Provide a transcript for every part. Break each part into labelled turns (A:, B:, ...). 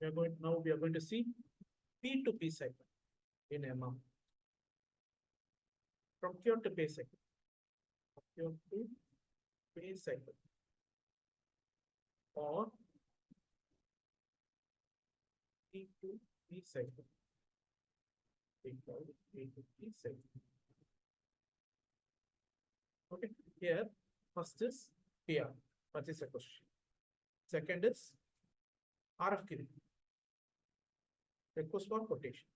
A: We are going to see P2P cycle in MM. Procure to pay cycle. Procure to pay cycle. Or P2P cycle. We call it P2P cycle. Okay, here first is PR, purchase requisition. Second is RFQ, request for quotation.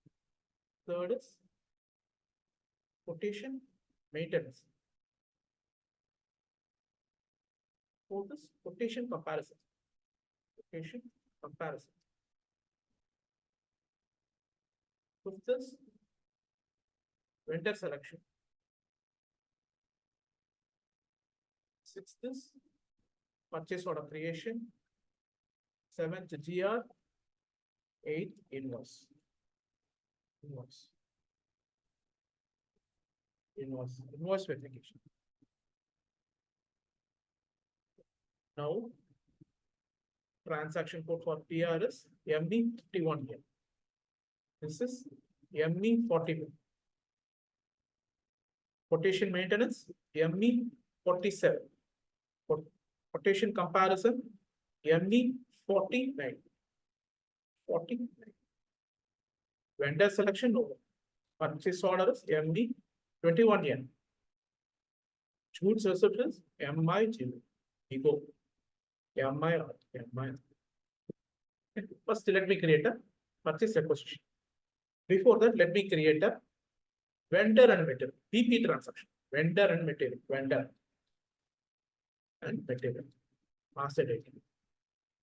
A: Third is quotation maintenance. Fourth is quotation comparison. Quotation comparison. Fifth is vendor selection. Sixth is purchase order creation. Seventh, GR. Eighth, invoice. Invoice verification. Now, transaction code for PR is ME51 here. This is ME42. Quotation maintenance, ME47. Quotation comparison, ME49. 49. Vendor selection, no. Purchase order is ME21N. Goods receptions, MI0. Ego. MIR. First, let me create a purchase requisition. Before that, let me create a vendor and material. PP transaction. Vendor and material. Master data.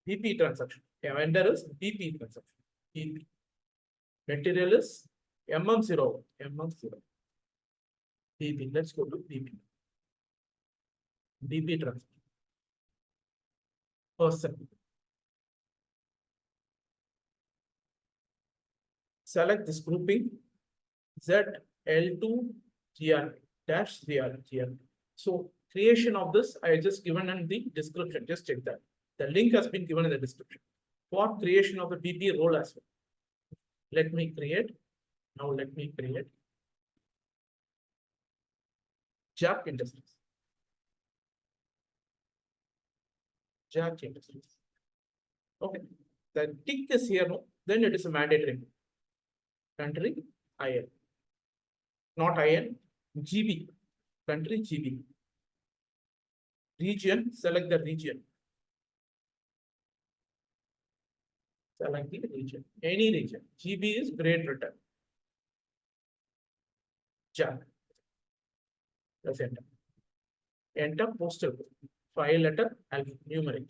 A: PP transaction. A vendor is PP transaction. PP. Material is MM0. PP. Let's go to PP. PP transaction. Person. Select this grouping ZL2 GR dash GR. So creation of this I just given in the description. Just check that. The link has been given in the description for creation of the PP role as well. Let me create. Now let me create Jack Industries. Jack Industries. Okay. The tick is here. No? Then it is a mandatory. Country IN. Not IN. GB. Country GB. Region. Select the region. Select the region. Any region. GB is Great Britain. Jack. Press enter. Enter postal code. File letter numeric.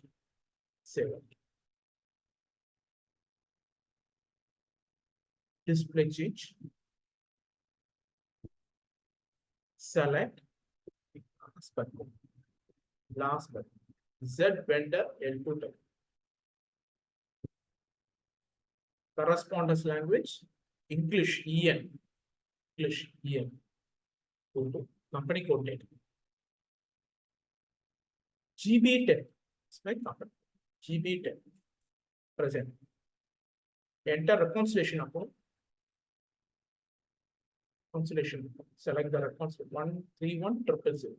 A: Save it. Display change. Select last button. Z vendor L2 type. Correspondence language English EN. Go to company code data. GB10. It's my company. GB10. Present. Enter reconciliation account. Reconciliation. Select the reconciliation 131000.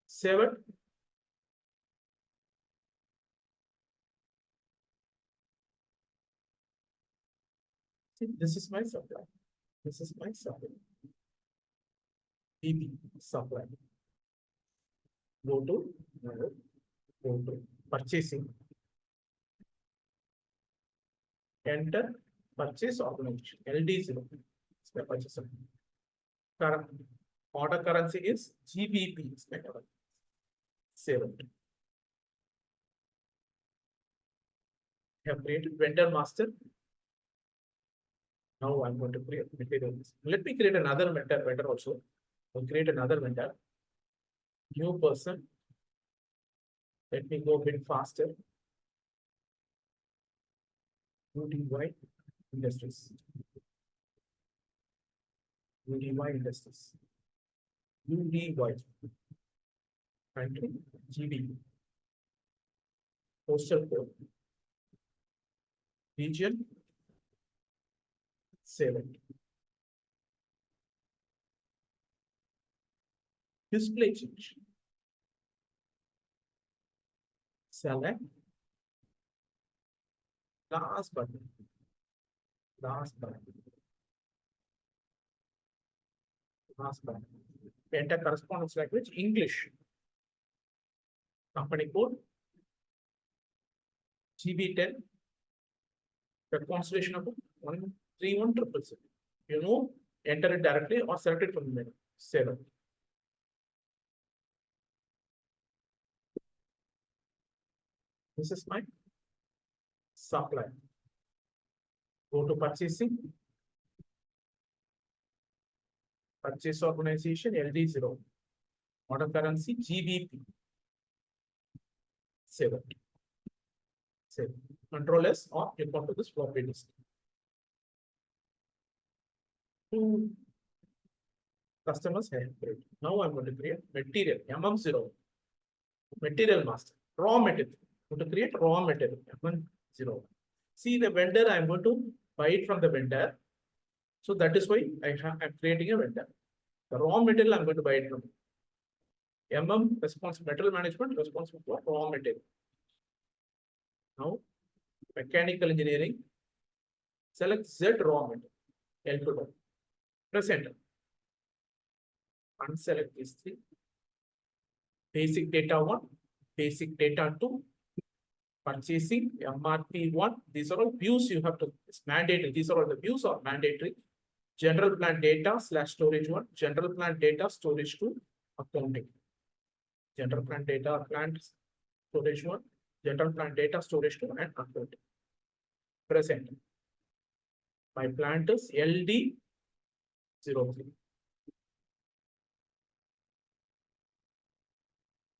A: Save it. See, this is my supply. PP supply. Go to purchasing. Enter purchase organization LD0. Purchase. Current order currency is GBP. Save it. Have created vendor master. Now I'm going to create materials. Let me create another vendor also. I'll create another vendor. New person. Let me go a bit faster. UDY Industries. UDY. Country GB. Postal code. region, save it. Display change. Select last button. Last button. Last button. Enter correspondence language English. Company code GB10. The constellation number 131677. You know, enter it directly or select it from the menu. Save it. This is my supply. Go to purchasing. Purchase organization LD0. Order currency GBP. Save it. Save. Control S or click onto this floppy disk. Two customers have created. Now I'm going to create material MM0. Material master. Raw material. I'm going to create raw material MM0. See the vendor, I'm going to buy it from the vendor. So that is why I'm creating a vendor. The raw material I'm going to buy it from MM responsible material management responsible for raw material. Now mechanical engineering. Select Z raw material. L2. Press enter. Unselect these three. Basic data 1, basic data 2, purchasing, MRP 1. These are all views you have to, it's mandatory. These are all the views are mandatory. General plan data / storage 1, general plan data storage 2, accounting. General plan data plant storage 1, general plan data storage 2, and accounting. Press enter. My plant is LD03.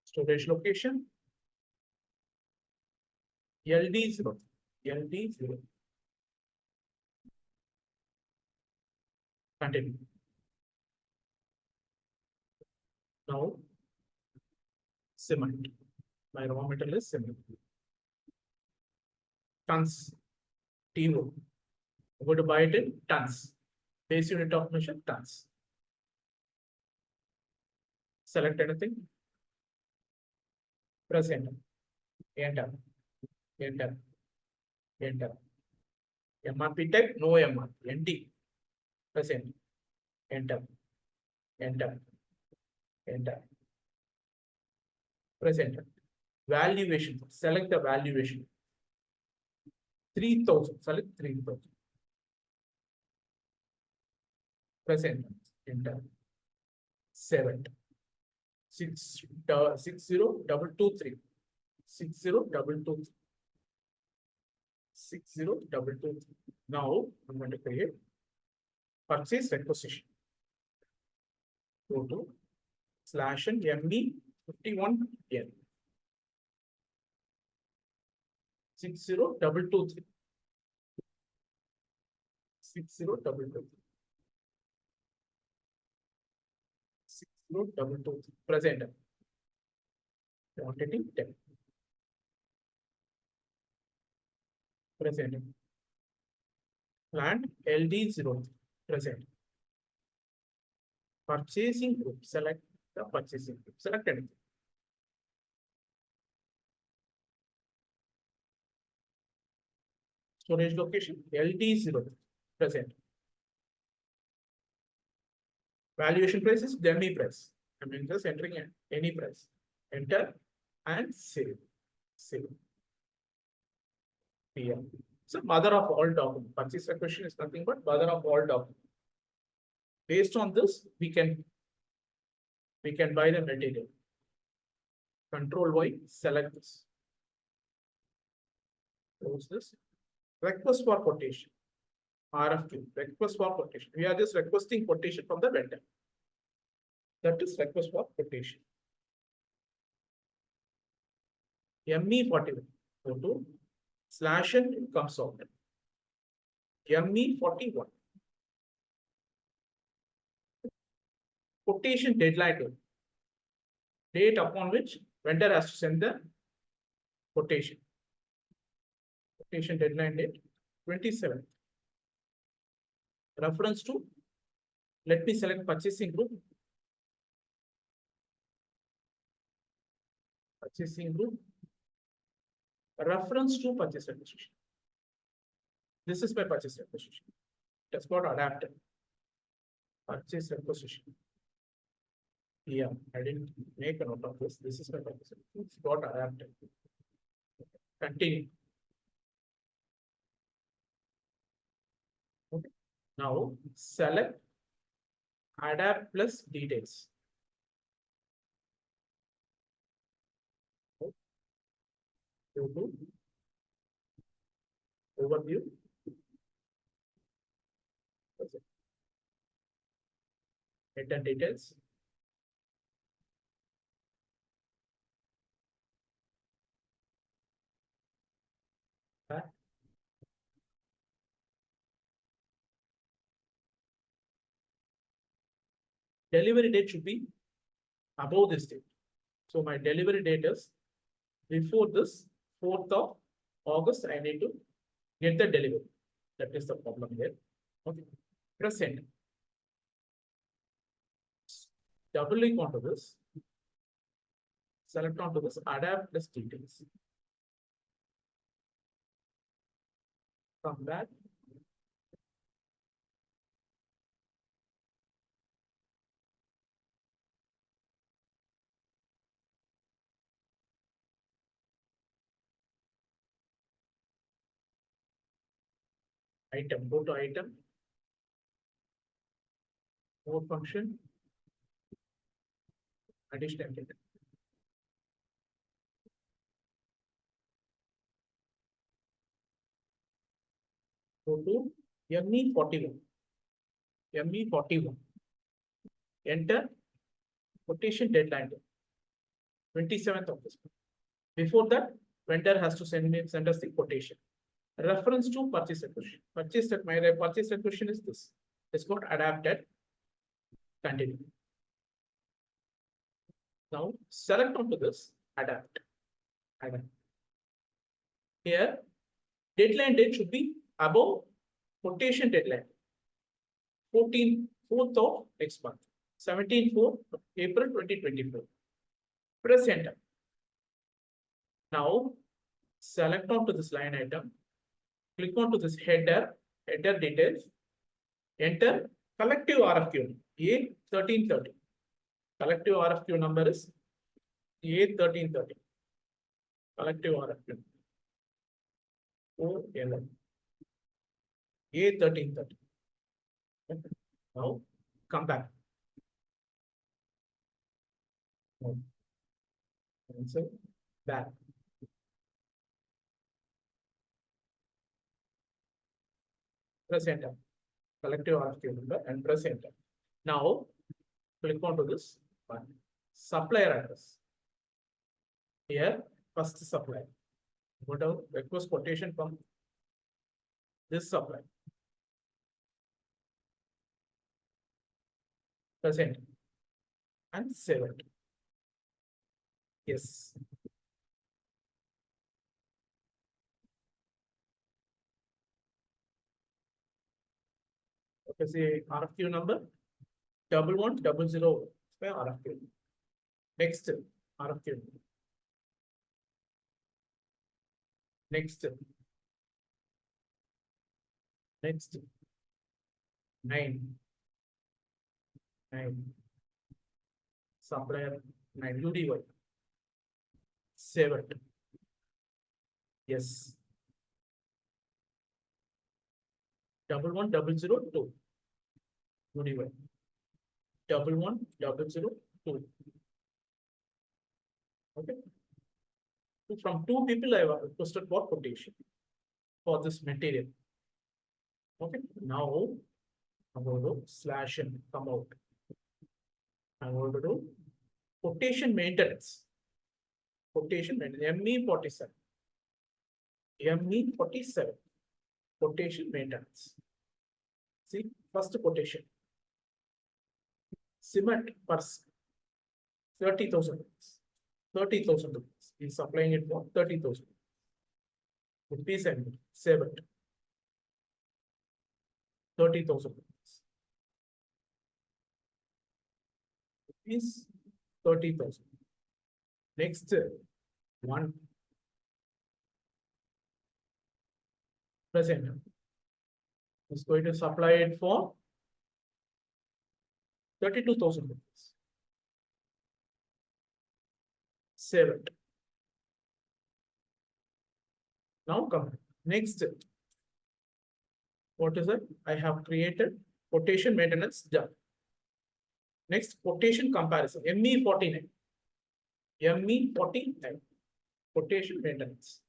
A: Storage location LD0. LD0. Continue. Now, cement. My raw material is cement. Tons. TO. I'm going to buy it in tons. Base unit of measure tons. Select anything. Press enter. Enter. Enter. Enter. MRP type, no MRP. ND. Press enter. Enter. Enter. Enter. Press enter. Valuation. Select the valuation. 3000. Select 3000. Press enter. Enter. 7. 60223. 60223. 60223. Now I'm going to create purchase requisition. Go to /ME51N. 60223. 60223. 60223. Present. Quantity 10. Present. Plant LD03. Present. Purchasing group. Select the purchasing group. Select anything. Storage location LD03. Present. Valuation price is dummy price. I mean just entering any price. Enter and save. Save. Here. So mother of all documents. Purchase requisition is nothing but mother of all documents. Based on this, we can buy the material. Control Y, select this. Close this. Request for quotation. RFQ. Request for quotation. We are just requesting quotation from the vendor. That is request for quotation. ME41. Go to /N, it comes out. ME41. Quotation deadline. Date upon which vendor has to send the quotation. Quotation deadline date 27th. Reference to, let me select purchasing group. Purchasing group. Reference to purchase requisition. This is my purchase requisition. That's got adapted. Purchase requisition. Yeah, I didn't make a note of this. This is my purchase. It's got adapted. Continue. Okay. Now select adapt plus details. Go to overview. Enter details. Delivery date should be above this date. So my delivery date is before this 4th of August. I need to get the delivery. That is the problem here. Okay. Press enter. Double click onto this. Select onto this, adapt plus details. Come back. Item, go to item. More function. Additional data. Go to ME41. ME41. Enter quotation deadline. 27th of this month. Before that, vendor has to send us the quotation. Reference to purchase requisition. My purchase requisition is this. It's got adapted. Continue. Now select onto this, adapt. Here, deadline date should be above quotation deadline. 4th of next month. 17/4 April 2024. Press enter. Now select onto this line item. Click onto this header details. Enter collective RFQ A1330. Collective RFQ number is A1330. Collective RFQ. OLM. A1330. Okay. Now come back. Answer back. Press enter. Collective RFQ number and press enter. Now click onto this one. Supplier address. Here, first supplier. Go to request quotation from this supplier. Press enter and save it. Yes. Okay, see RFQ number 1100. RFQ. Next RFQ. Next 9 supplier 9 UDY. Save it. Yes. 11002 UDY. 11002. Okay. So from 2 people I have requested for quotation for this material. Okay. Now I'm going to slash and come out. I'm going to do quotation maintenance. Quotation maintenance. ME47. ME47. Quotation maintenance. See, first quotation. Cement purse 30,000 rupees. 30,000 rupees. He's supplying it for 30,000 rupees and save it. 30,000 is 30,000. Next one present is going to supply it for 32,000 rupees. Save it. Now come next. What is it? I have created quotation maintenance done. Next, quotation comparison. ME49. ME49. Quotation maintenance.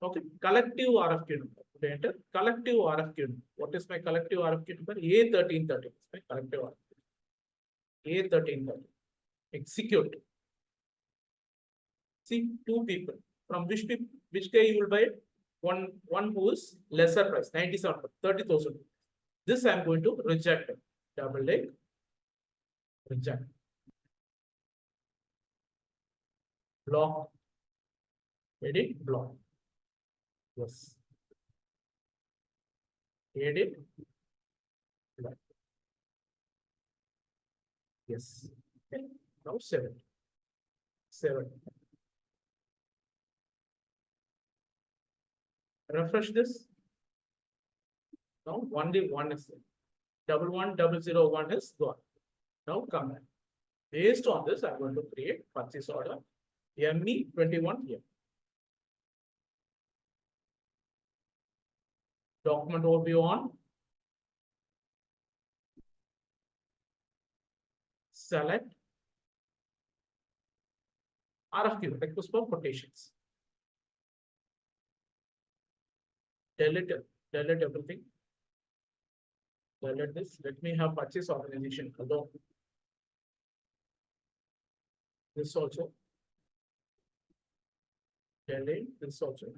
A: Okay. Collective RFQ number. Enter collective RFQ number. What is my collective RFQ number? A1330. My collective RFQ. A1330. Execute. See, two people. From which guy you will buy it? One who is lesser price, 97, 30,000. This I am going to reject. Double click, reject. Block. Edit, block. Yes. Edit, block. Yes. Okay. Now 7. 7. Refresh this. Now only one is there. 11001 is gone. Now come back. Based on this, I'm going to create purchase order ME21 here. Document overview on. Select RFQ, request for quotations. Delete everything. Delete this. Let me have purchase organization alone. This also. Delete this also.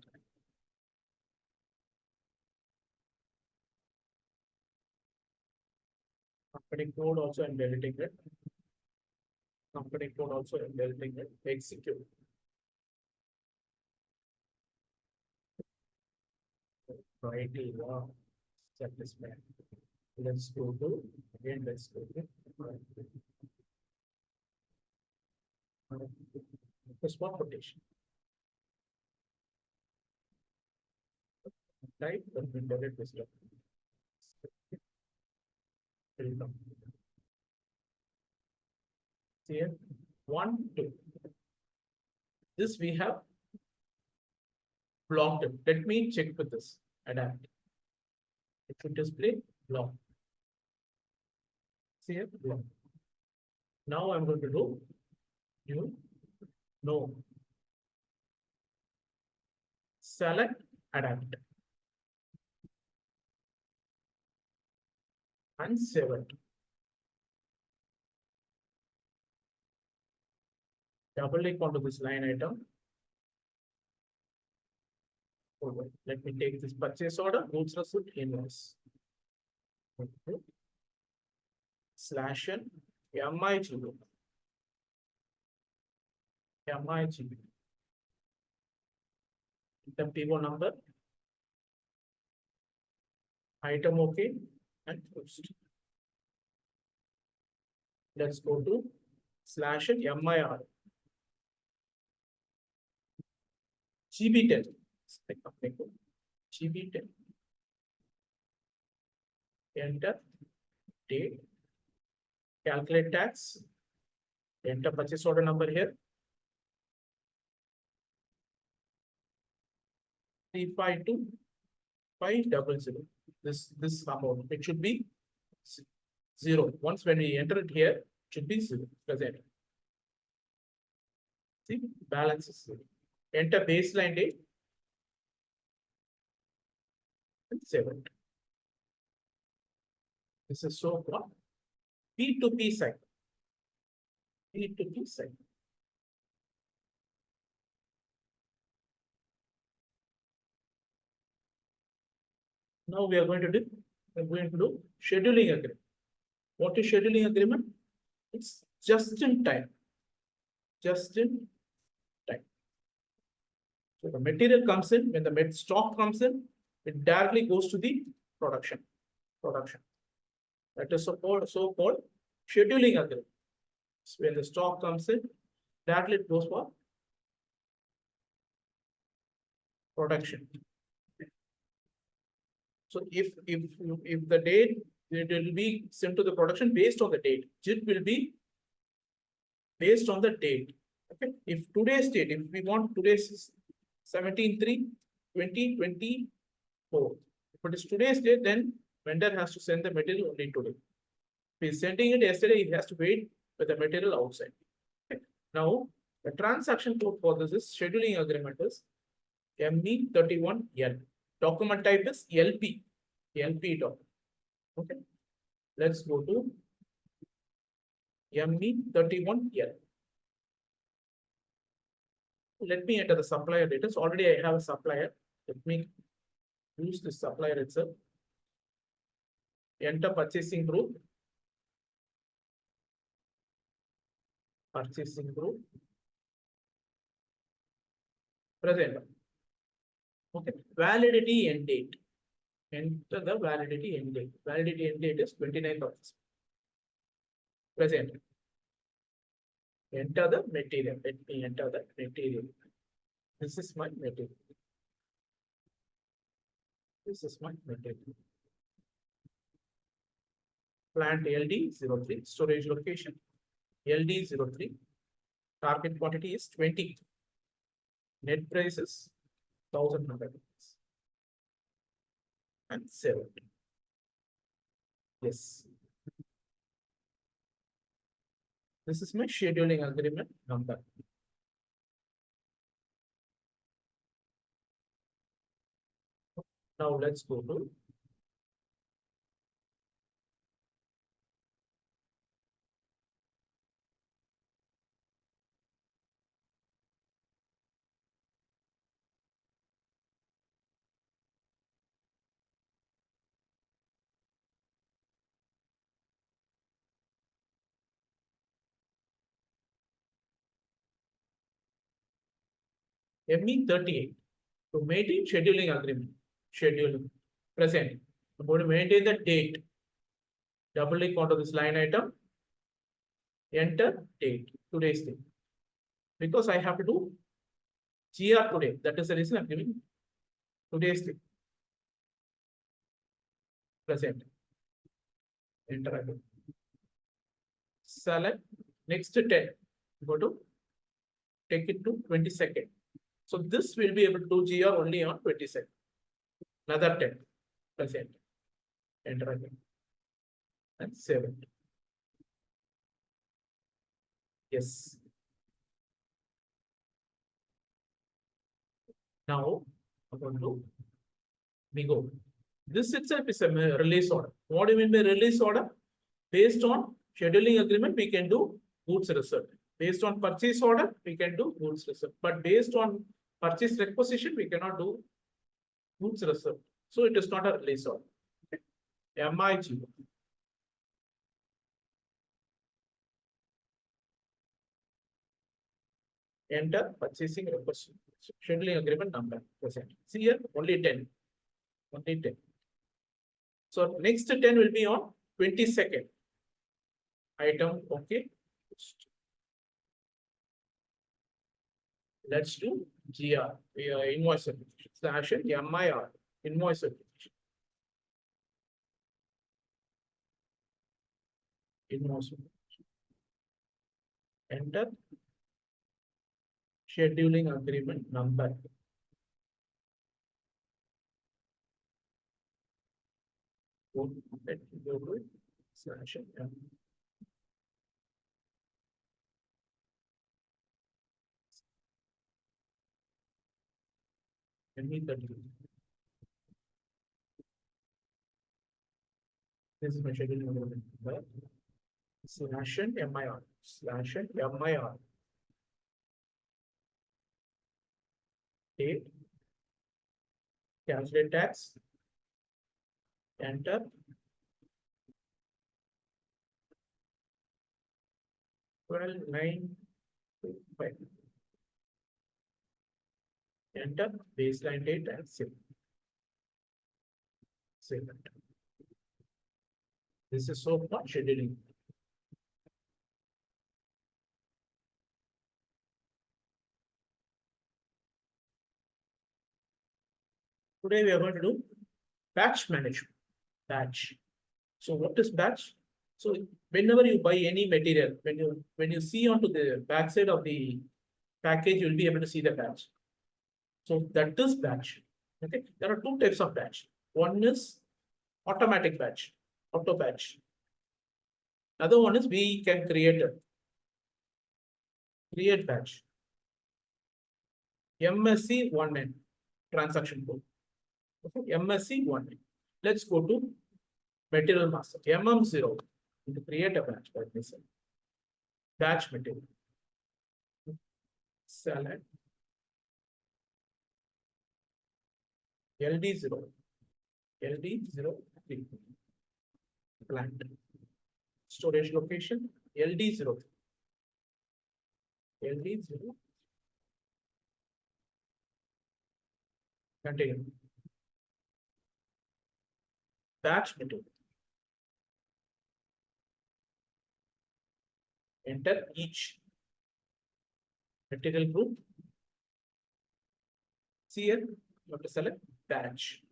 A: Company code also I'm deleting it. Company code also I'm deleting it. Execute. Right, satisfied. Let's go to again. Let's go to the spot quotation. Right, let me delete this document. Here, 1, 2. This we have blocked it. Let me check with this. Adapt. It should display block. See here, block. Now I'm going to do new. No. Select, adapt. And save it. Double click onto this line item. Let me take this purchase order, goods receipt, invoice. Okay. /n MIGB. MIGB. The PO number. Item okay. And post. Let's go to /n MIR. GB10. GB10. Enter date. Calculate tax. Enter purchase order number here. 352500. This amount. It should be 0. Once when we enter it here, it should be 0. Present. See, balance is 0. Enter baseline date. And save it. This is so called P2P cycle. P2P cycle. Now we are going to do scheduling agreement. What is scheduling agreement? It's just in time. Just in time. So the material comes in, when the stock comes in, it directly goes to the production. That is so-called scheduling agreement. So when the stock comes in, directly it goes for production. So if the date, it will be sent to the production based on the date. JIT will be based on the date. Okay. If today's date, if we want today's 17/3/2024. If it is today's date, then vendor has to send the material only today. If he's sending it yesterday, he has to wait with the material outside. Okay. Now, the transaction code for this is scheduling agreement is ME31L. Document type is LP document. Okay. Let's go to ME31L. Let me enter the supplier details. Already I have a supplier. Let me use the supplier itself. Enter purchasing group. Purchasing group. Present. Okay. Validity end date. Enter the validity end date. Validity end date is 29th of this. Present. Enter the material. Let me enter the material. This is my material. This is my material. Plant LD03, storage location LD03. Target quantity is 20. Net price is 1,100 and 7. Yes. This is my scheduling agreement number. Now let's go to ME38 to maintain scheduling agreement. Scheduling present. I'm going to maintain the date. Double click onto this line item. Enter date, today's date. Because I have to do GR today. That is the reason I'm giving today's date. Present. Enter again. Select next 10. Go to take it to 22nd. So this will be able to do GR only on 22nd. Another 10. Present. Enter again. And save it. Yes. Now I'm going to go. This itself is a release order. What do you mean by release order? Based on scheduling agreement, we can do goods receipt. Based on purchase order, we can do goods receipt. But based on purchase requisition, we cannot do goods receipt. So it is not a release order. Okay. MIG. Enter purchasing request. Scheduling agreement number. Present. See here, only 10. Only 10. So next 10 will be on 22nd. Item, okay. Let's do GR, invoice certification, / MIR, invoice certification. Invoice certification. Enter scheduling agreement number. Let me go to / M. ME30. This is my scheduling agreement number. / MIR. / MIR. Date. Calculate tax. Enter. 12/9/25. Enter baseline date and save. Save that. This is so much scheduling. Today we are going to do batch management. Batch. So what is batch? So whenever you buy any material, when you see onto the backside of the package, you'll be able to see the batch. So that is batch. Okay, there are two types of batch. One is automatic batch, auto batch. Other one is we can create batch. MSC 1N transaction code. Okay, MSC 1N. Let's go to material master. MM0 to create a batch by myself. Batch material. Select LD0. LD03. Plant. Storage location LD03. LD0. Continue. Batch material. Enter each material group. See here, you have to select batch.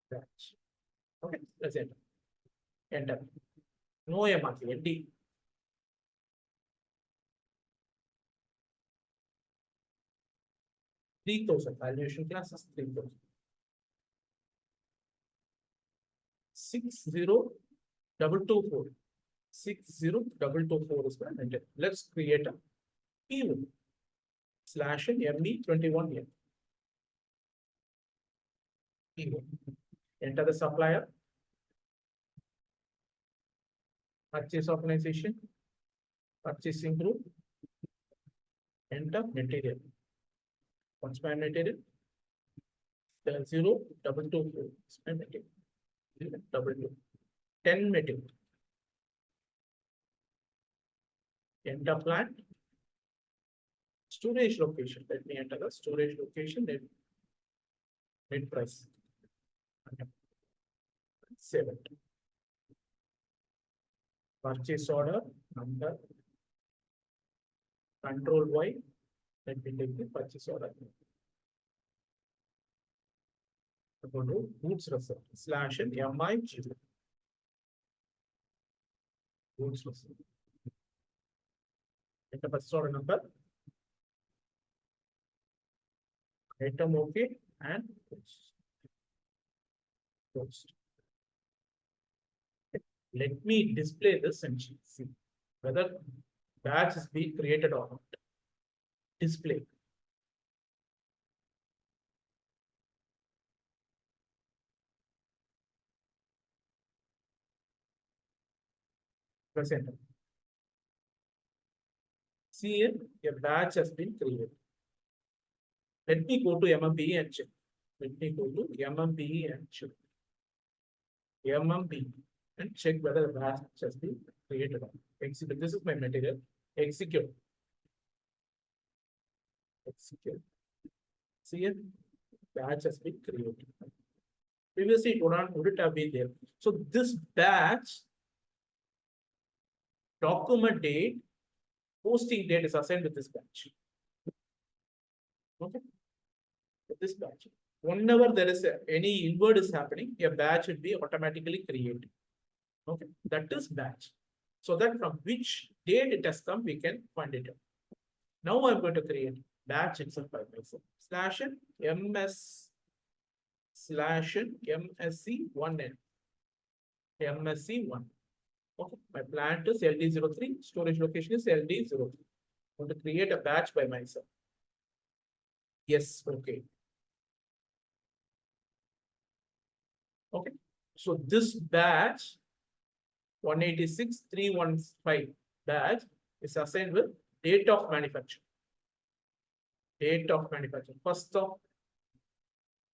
A: Batch. Okay, let's enter. Enter. No MRC, ND. $3,000. Valuation class is 3,000. 60224. 60224 is what I did. Let's create a P1 slash ME21 P1. Enter the supplier, purchase organization, purchasing group, enter material. What's my material? The 0224 is my material. 022. 10 material. Enter plant. Storage location. Let me enter the storage location. Net price. 7. Purchase order number. Control Y. Let me take the purchase order. Go to goods receipt slash and MIG. Goods receipt. Enter purchase order number. Item OK and post. Let me display this and see whether batch is being created or not. Display. Press enter. See here, a batch has been created. Let me go to MMBE and check. Let me go to MMBE and check. MMBE and check whether the batch has been created. Execute. This is my material. Execute. Execute. See here, batch has been created. Previously, it wouldn't have been there. So this batch, document date, posting date is assigned with this batch. Okay. With this batch. Whenever there is any invert is happening, a batch will be automatically created. Okay, that is batch. So that from which date it has come, we can find it out. Now I'm going to create batch itself by myself. Slash MS slash MSC1N. MSC1. Okay, my plant is LD03, storage location is LD03. I want to create a batch by myself. Yes, okay. Okay, so this batch 186.315 batch is assigned with date of manufacture. Date of manufacture, 1st of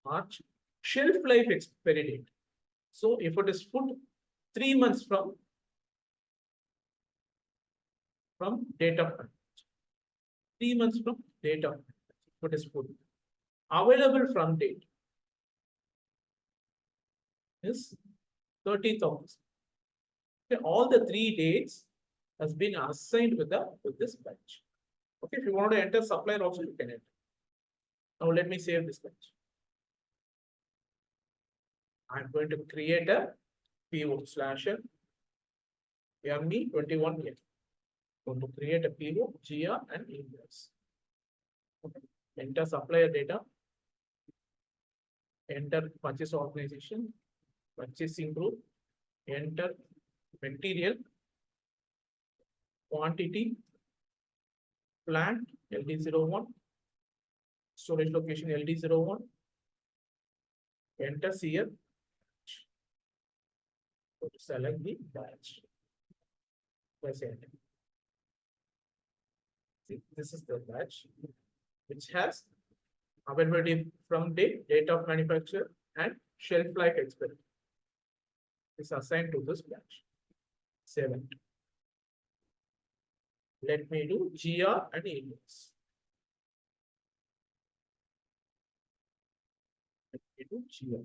A: March. Shelf life expiry date. So if it is put 3 months from date of manufacture. 3 months from date of manufacture. What is put? Available from date. is 30th of this. Okay, all the 3 dates has been assigned with this batch. Okay, if you want to enter supplier also, you can enter. Now let me save this batch. I'm going to create a PO slash ME21 here. Going to create a PO, GR, and invoice. Okay. Enter supplier data. Enter purchase organization, purchasing group. Enter material, quantity, plant LD01, storage location LD01. Enter here. Select the batch. Press enter. See, this is the batch which has availability from date of manufacture, and shelf life expiry. Is assigned to this batch. 7. Let me do GR and invoice. Let me do GR.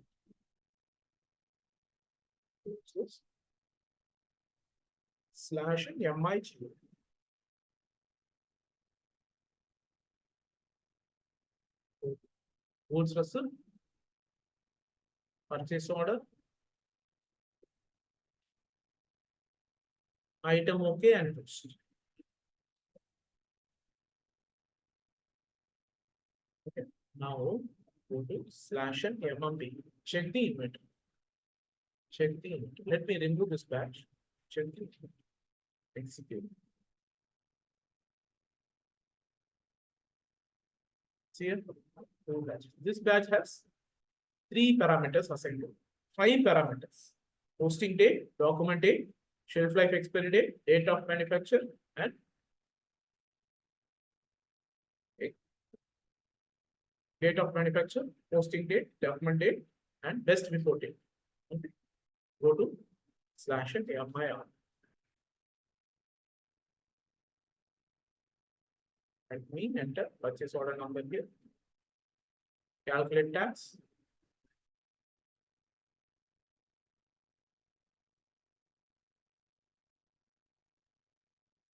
A: Slash and MIGR. Goods Russell, purchase order, item okay, and post. Okay, now go to slash and MMB. Check the inventory. Check the inventory. Let me remove this batch. Check the inventory. Execute. See here, this batch has 3 parameters assigned to it. 5 parameters: posting date, document date, shelf life expiry date, date of manufacture, and date of manufacture, posting date, document date, and best before date. Okay. Go to slash and MIR. Let me enter purchase order number here. Calculate tax.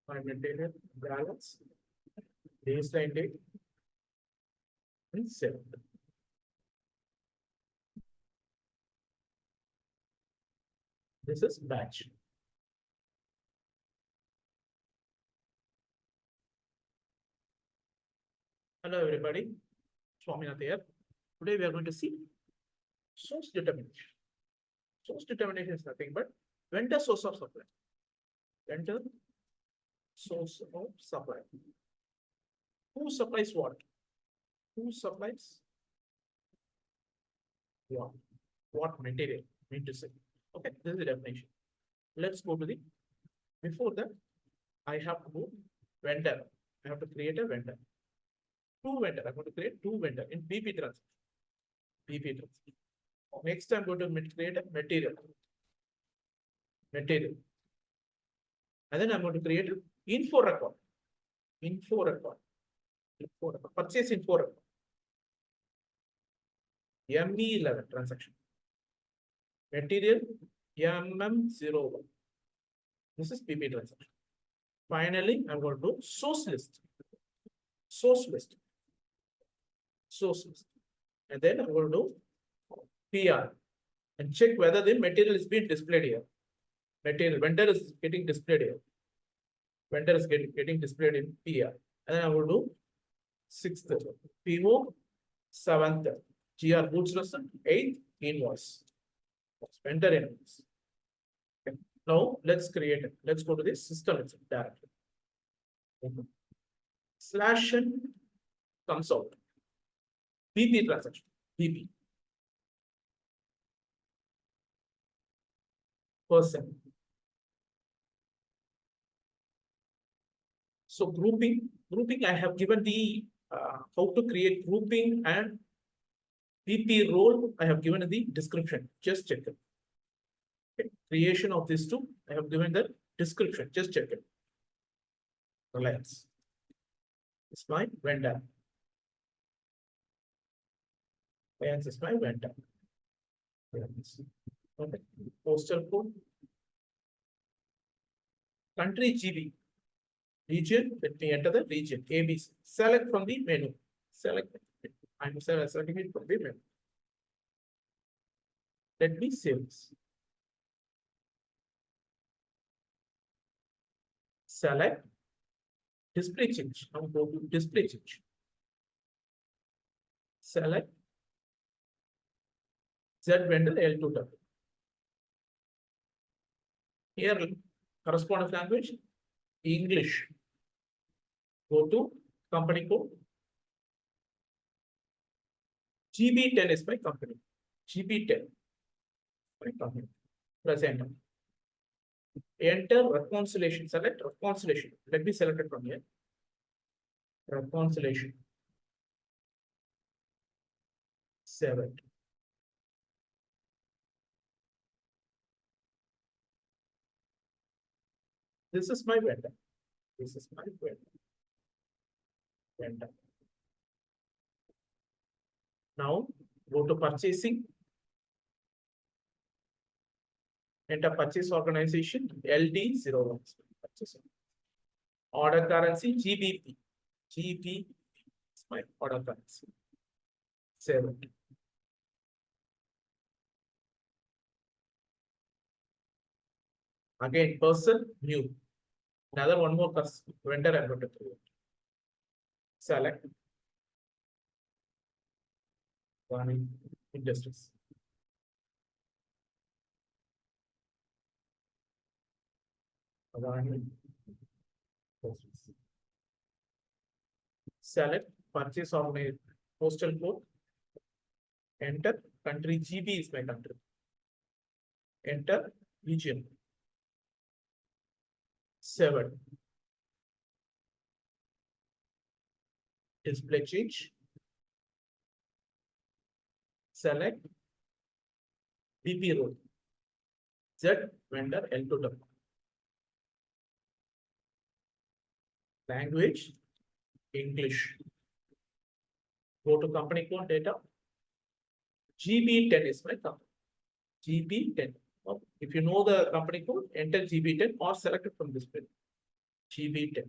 A: My material balance, baseline date, and save. This is batch. Hello everybody, Swaminath here. Today we are going to see source determination. Source determination is nothing but vendor source of supply. Vendor source of supply. Who supplies what? Who supplies what? What material? Mean to say. Okay, this is the definition. Let's go to the, before that, I have to go vendor. I have to create a vendor. 2 vendor. I'm going to create 2 vendor in BP transaction. BP transaction. Next, I'm going to create a material. Material. And then I'm going to create an info record. Info record. Info record. Purchase info record. ME11 transaction. Material MM01. This is PP transaction. Finally, I'm going to do source list. Source list. Source list. And then I'm going to do PR and check whether the material is being displayed here. Material vendor is getting displayed here. Vendor is getting displayed in PR. And then I will do 6th, PO, 7th, GR goods lesson, 8th, invoice. Vendor invoice. Okay. Now let's create it. Let's go to the system itself directly. Okay. Slash and comes out. BP transaction. BP. Person. So grouping, I have given the how to create grouping and PP role. I have given the description. Just check it. Okay. Creation of these 2. I have given the description. Just check it. Reliance. It's my vendor. Reliance is my vendor. Reliance. Okay. Postal code. Country GB. Region. Let me enter the region. ABC. Select from the menu. Select. I'm selecting it from the menu. Let me save this. Select. Display change. Now go to display change. Select Z vendor L2W. Here, corresponding language, English. Go to company code. GB10 is my company. GB10. My company. Press enter. Enter reconciliation. Select reconciliation. Let me select it from here. Reconciliation. 7. This is my vendor. This is my vendor. Now go to purchasing. Enter purchase organization LD01. Purchase. Order currency GBP. GBP is my order currency. 7. Again, person new. Another one more vendor I'm going to create. Select Vani Industries. Vani Industries. Select purchase organization postal code. Enter country GB is my country. Enter region. 7. Display change. Select BP role. Z vendor L2W. Language English. Go to company code data. GB10 is my company. GB10. If you know the company code, enter GB10 or select it from this page. GB10.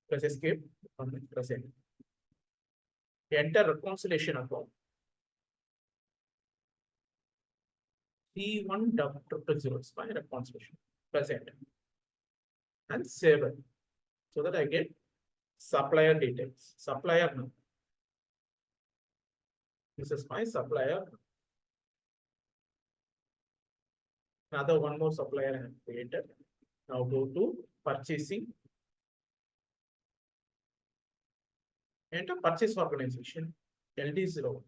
A: Press escape. Press enter. Enter reconciliation account. 310000 is my reconciliation. Press enter. And save it. So that I get supplier details. Supplier now. This is my supplier. Another one more supplier I have created. Now go to purchasing. Enter purchase organization LD01.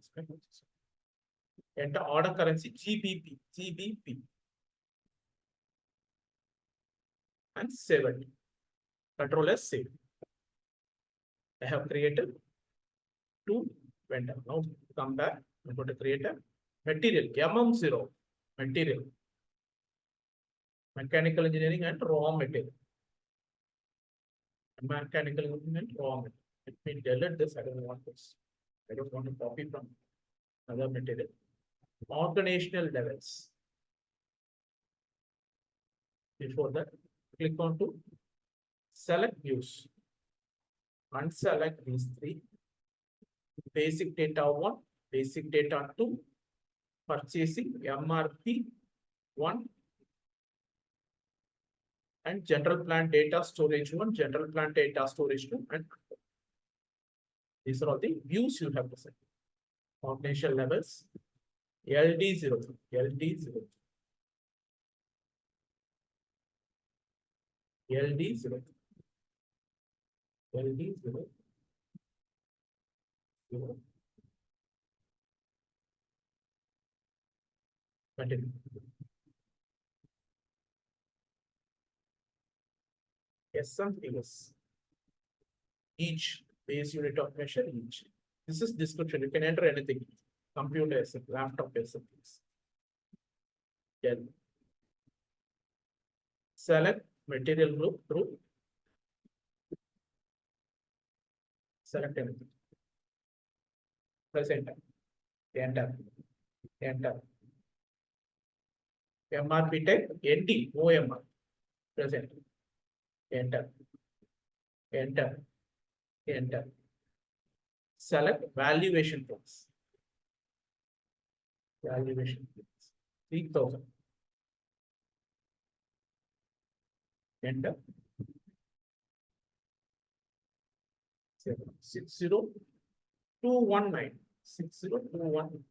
A: Enter order currency GBP. GBP. And save it. Control S save. I have created 2 vendor. Now come back. I'm going to create a material MM0 material. Mechanical engineering and raw material. Mechanical engineering and raw material. Let me delete this. I don't want this. I don't want to copy from other material. Organizational levels. Before that, click on to select views. Unselect these 3. Basic data 1, basic data 2, purchasing MRP 1, and general plant data storage 1, general plant data storage 2, and these are all the views you have to set. Organizational levels LD0, LD0, LD0, LD0, 0. Continue. SM is each base unit of measure each. This is description. You can enter anything. Computer SM, laptop SM. Then select material group. Select anything. Press enter. enter, enter. MRP type, ND, OMR, present, enter, enter, enter. Select valuation class. Valuation class, 3000. Enter. 60219. 6021.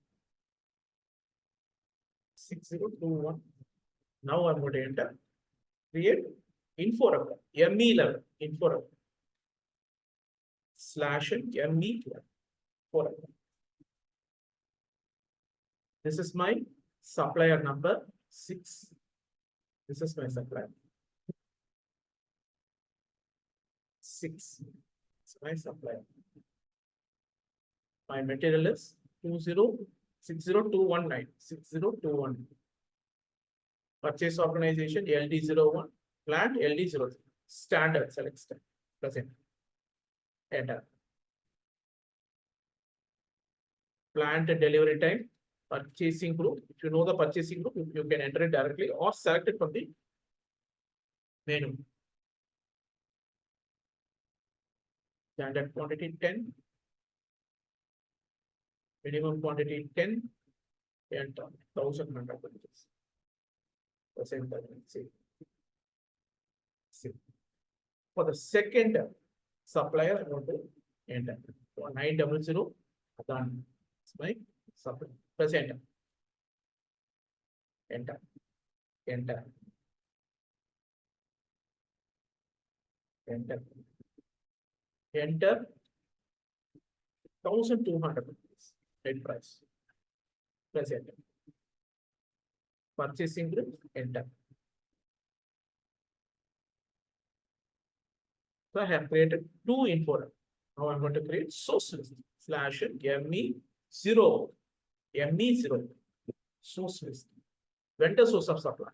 A: 6021. Now I'm going to enter. Create info record. ME11 info record. /ME11 for record. This is my supplier number 6. This is my supplier 6. It's my supplier. My material is 60219. 60219. Purchase organization LD01. Plant LD03. Standard, select standard. Present. Enter. Plant delivery time. Purchasing group. If you know the purchasing group, you can enter it directly or select it from the menu. Standard quantity 10. Minimum quantity 10. Enter. 1000 packages. Percent. For the second supplier, I want to enter 900. Done. It's my supplier. Press enter. Enter. Enter. Enter. Enter. 1200 rupees. Net price. Press enter. Purchasing group. Enter. So I have created 2 info. Now I'm going to create source list /ME0. ME0 source list. Vendor source of supply.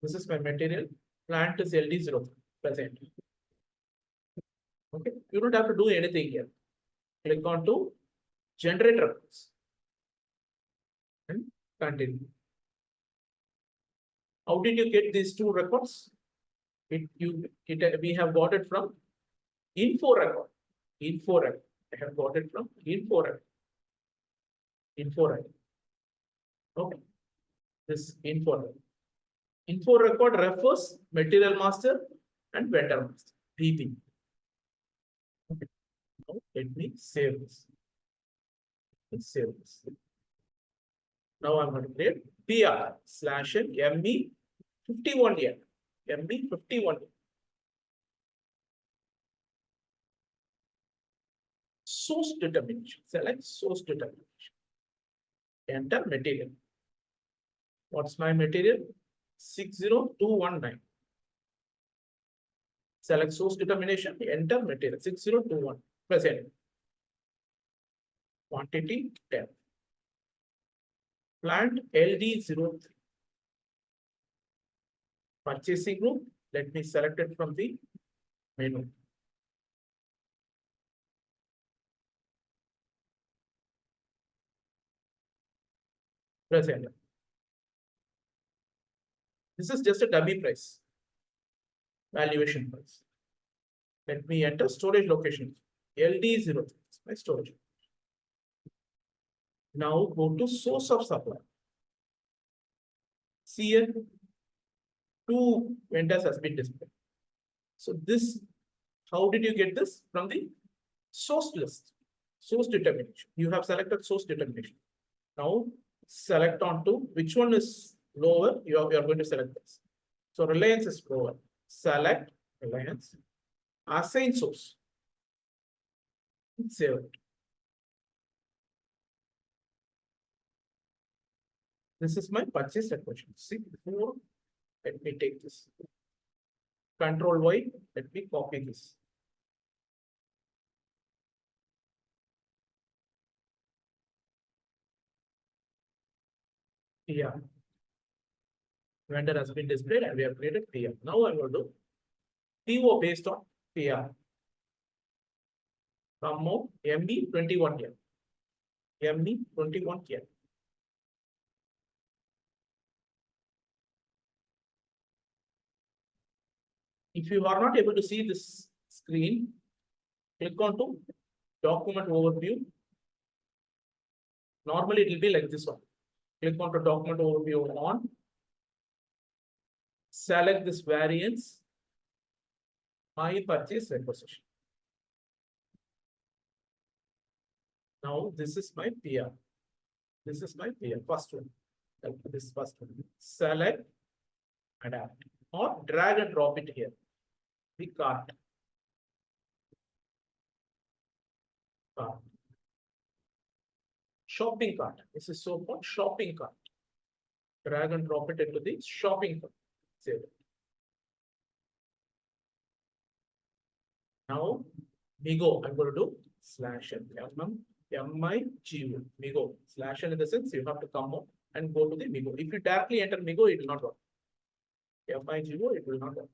A: This is my material. Plant is LD0. Present. Okay. You don't have to do anything here. Click on to generate records and continue. How did you get these 2 records? We have got it from info record. Info record. I have got it from info record. Info record. Okay. This info record. Info record refers material master and vendor master. PP. Okay. Now let me save this. Let's save this. Now I'm going to create PR /ME51 here. ME51. Source determination. Select source determination. Enter material. What's my material? 60219. Select source determination. Enter material 6021. Press enter. Quantity 10. Plant LD03. Purchasing group. Let me select it from the menu. Press enter. This is just a dummy price. Valuation price. Let me enter storage location. LD03. My storage. Now go to source of supply. See here, 2 vendors has been displayed. So this, how did you get this? From the source list, source determination. You have selected source determination. Now select on to which one is lower. You are going to select this. So Reliance is lower. Select Reliance. Assign source. Save it. This is my purchase requisition. See before. Let me take this. Control Y. Let me copy this. PR. Vendor has been displayed and we have created PR. Now I'm going to do PO based on PR. From ME21 here. ME 21 here. If you are not able to see this screen, click on to document overview. Normally it will be like this one. Click on to document overview on. Select this variance, my purchase requisition. Now this is my PR. This is my PR, first one. This first one. Select, adapt, or drag and drop it here. The cart. Cart. Shopping cart. This is so called shopping cart. Drag and drop it into the shopping cart. Save it. Now, Migo, I'm going to do /n MIGO. Migo. /n in the sense you have to come out and go to the Migo. If you directly enter Migo, it will not work. MIGO, it will not work.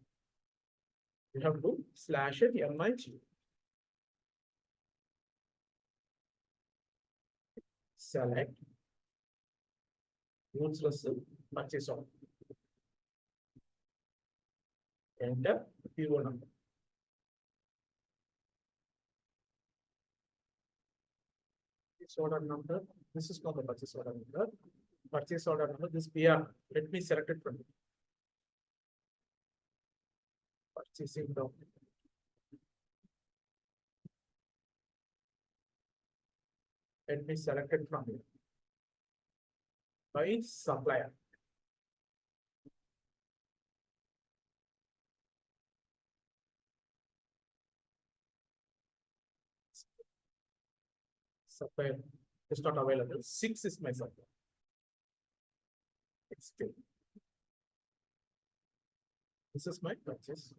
A: You have to do /n MIGO. Select goods receipt purchase order. Enter PO number. Purchase order number. This is not the purchase order number. Purchase order number. This PR. Let me select it from it. Purchasing document. Let me select it from here. By supplier. Supplier is not available. 6 is my supplier. Explain. This is my purchase.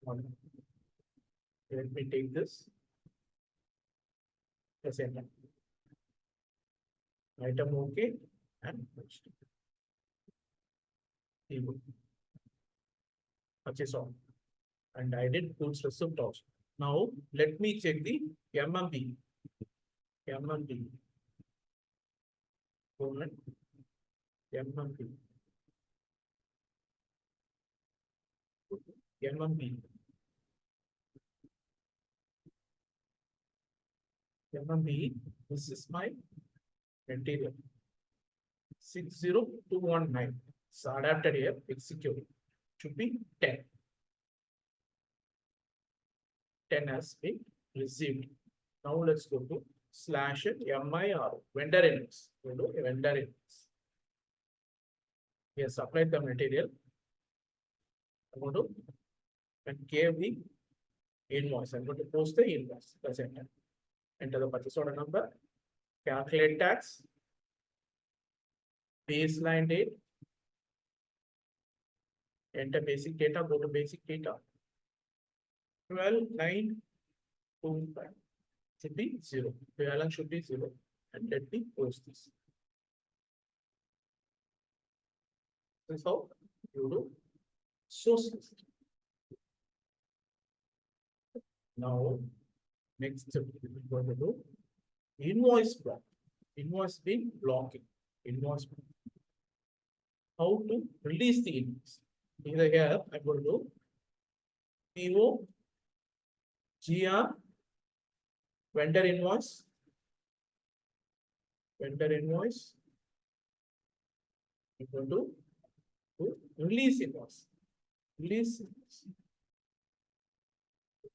A: Let me take this. Yes, item okay and purchase order. And I did goods receipt also. Now let me check the MMB. MMB. MMB. MMB. MMB. This is my material. 60219. So adapted here, execute. Should be 10. 10 has been received. Now let's go to /MIR vendor index. Vendor index. Yes, applied the material. I'm going to and gave the invoice. I'm going to post the invoice. Press enter. Enter the purchase order number. Calculate tax. Baseline date. Enter basic data. Go to basic data. 12,925 should be 0. The balance should be 0. And let me post this. This is how you do source list. Now, next step we're going to do invoice block. Invoice being blocking. Invoice block. How to release the invoice. Either here I'm going to do PO GR vendor invoice. Vendor invoice. I'm going to do release invoice. Release invoice.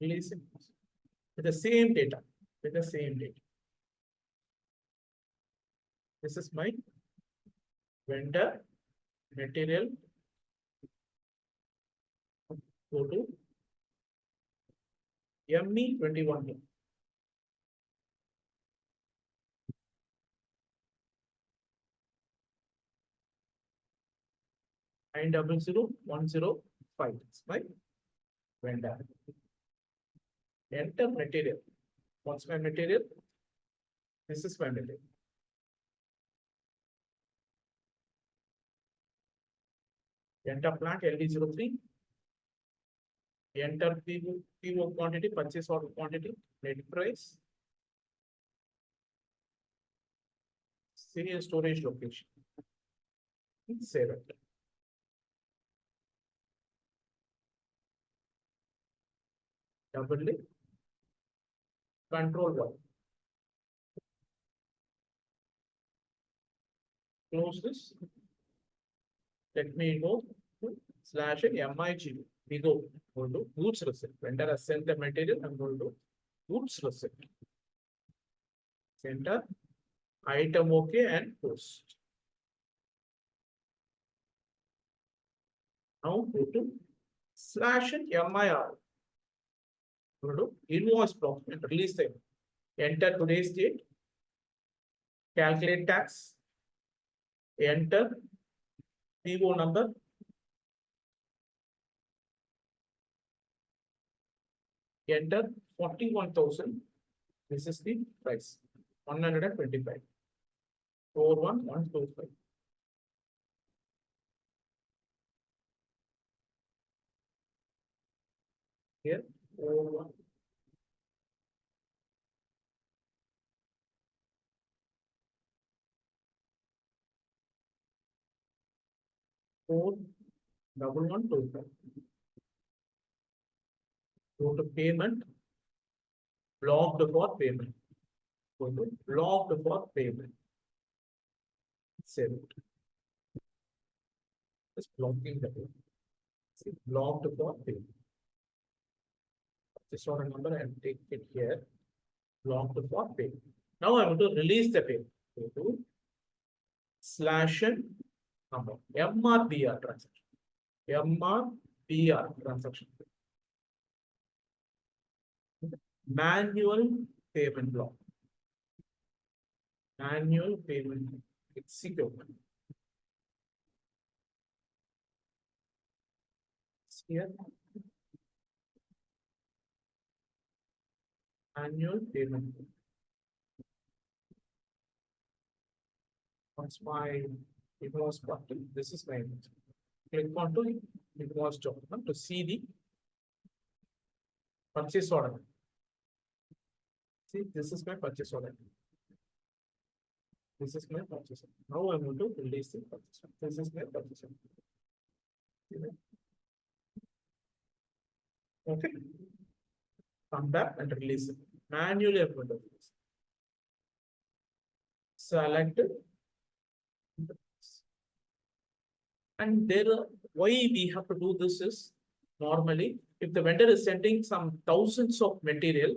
A: Release invoice. With the same data. With the same data. This is my vendor material. Go to ME 21 here. And 00105. It's my vendor. Enter material. What's my material? This is my material. Enter plant LD03. Enter PO quantity, purchase order quantity, net price. say a storage location. Save it. Double click. Control Y. Close this. Let me go to /MIG. We go to goods receipt. Vendor has sent the material. I'm going to goods receipt. Enter item OK and post. Now go to /MIR. Go to invoice block and release them. Enter today's date. Calculate tax. Enter PO number. Enter 41,000. This is the price. 125. 41125. Here 41. Four, 1125. Go to payment. Blocked for payment. Go to blocked for payment. Save it. Just blocking the payment. See, blocked for payment. This one number and take it here. Blocked for payment. Now I want to release the payment. Go to /n number. MRBR transaction. MRBR transaction. Manual payment block. Manual payment execute. Here. Annual payment. What's my invoice button? This is my image. Click on to invoice document to see the purchase order. See, this is my purchase order. This is my purchase order. Now I'm going to release the purchase order. This is my purchase order. Okay. Come back and release it. Manually I'm going to release. Select it. And there, why we have to do this is normally if the vendor is sending some thousands of material,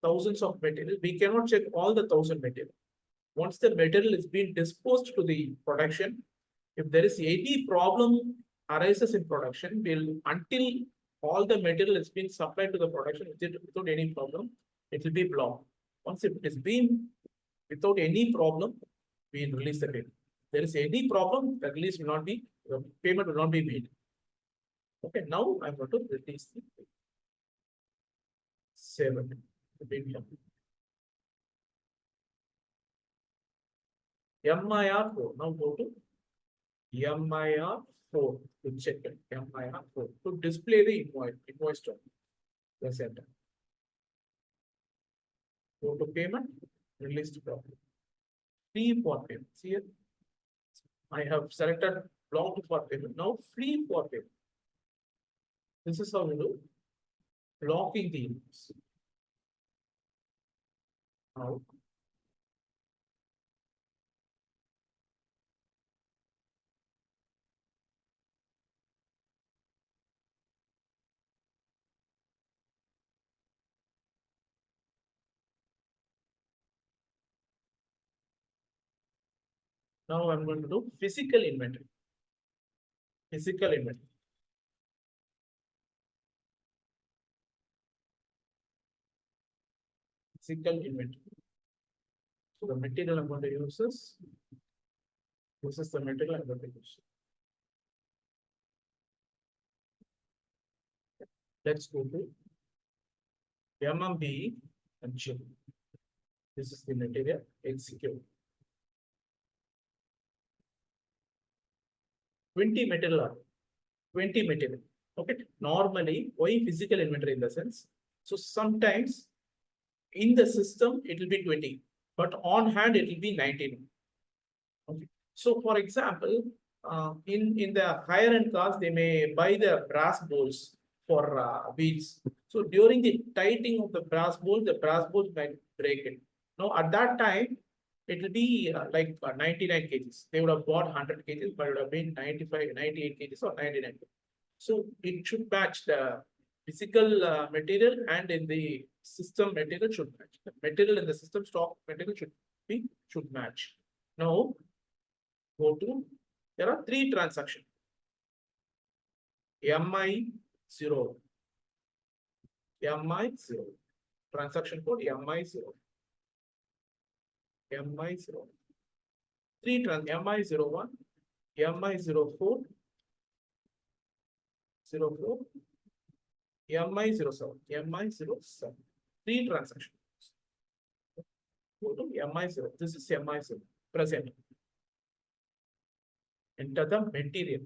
A: we cannot check all the 1,000 material. Once the material is being disposed to the production, if there is any problem arises in production, until all the material is being supplied to the production without any problem, it will be blocked. Once it is being without any problem, we release the payment. There is any problem, the release will not be, the payment will not be made. Okay, now I'm going to release the payment. Save it. MIR4. Now go to MIR4 to check it. MIR4 to display the invoice document. Press enter. Go to payment, release the document. Free for payment. See here. I have selected blocked for payment. Now free for payment. This is how we do blocking the invoice. Now I'm going to do physical inventory. Physical inventory. Physical inventory. So the material I'm going to use is, this is the material I'm going to use. Let's go to MMB and check. This is the material, execute. 20 material. 20 material. Okay. Normally, why physical inventory in the sense? So sometimes in the system it will be 20, but on hand it will be 19. Okay. So for example, in the higher end cars, they may buy the brass bowls for beads. So during the tightening of the brass bowl might break it. Now at that time, it will be like 99 kgs. They would have bought 100 kgs, but it would have been 95, 98 kgs or 99 kgs. So it should match the physical material and in the system material should match. The material in the system stock material should match. Now go to, there are three transactions. MI0, MI0, transaction code MI0, MI0. Three MI01, MI04, 04, MI07, MI07. Three transactions. Go to MI0. This is MI0. Present. Enter the material.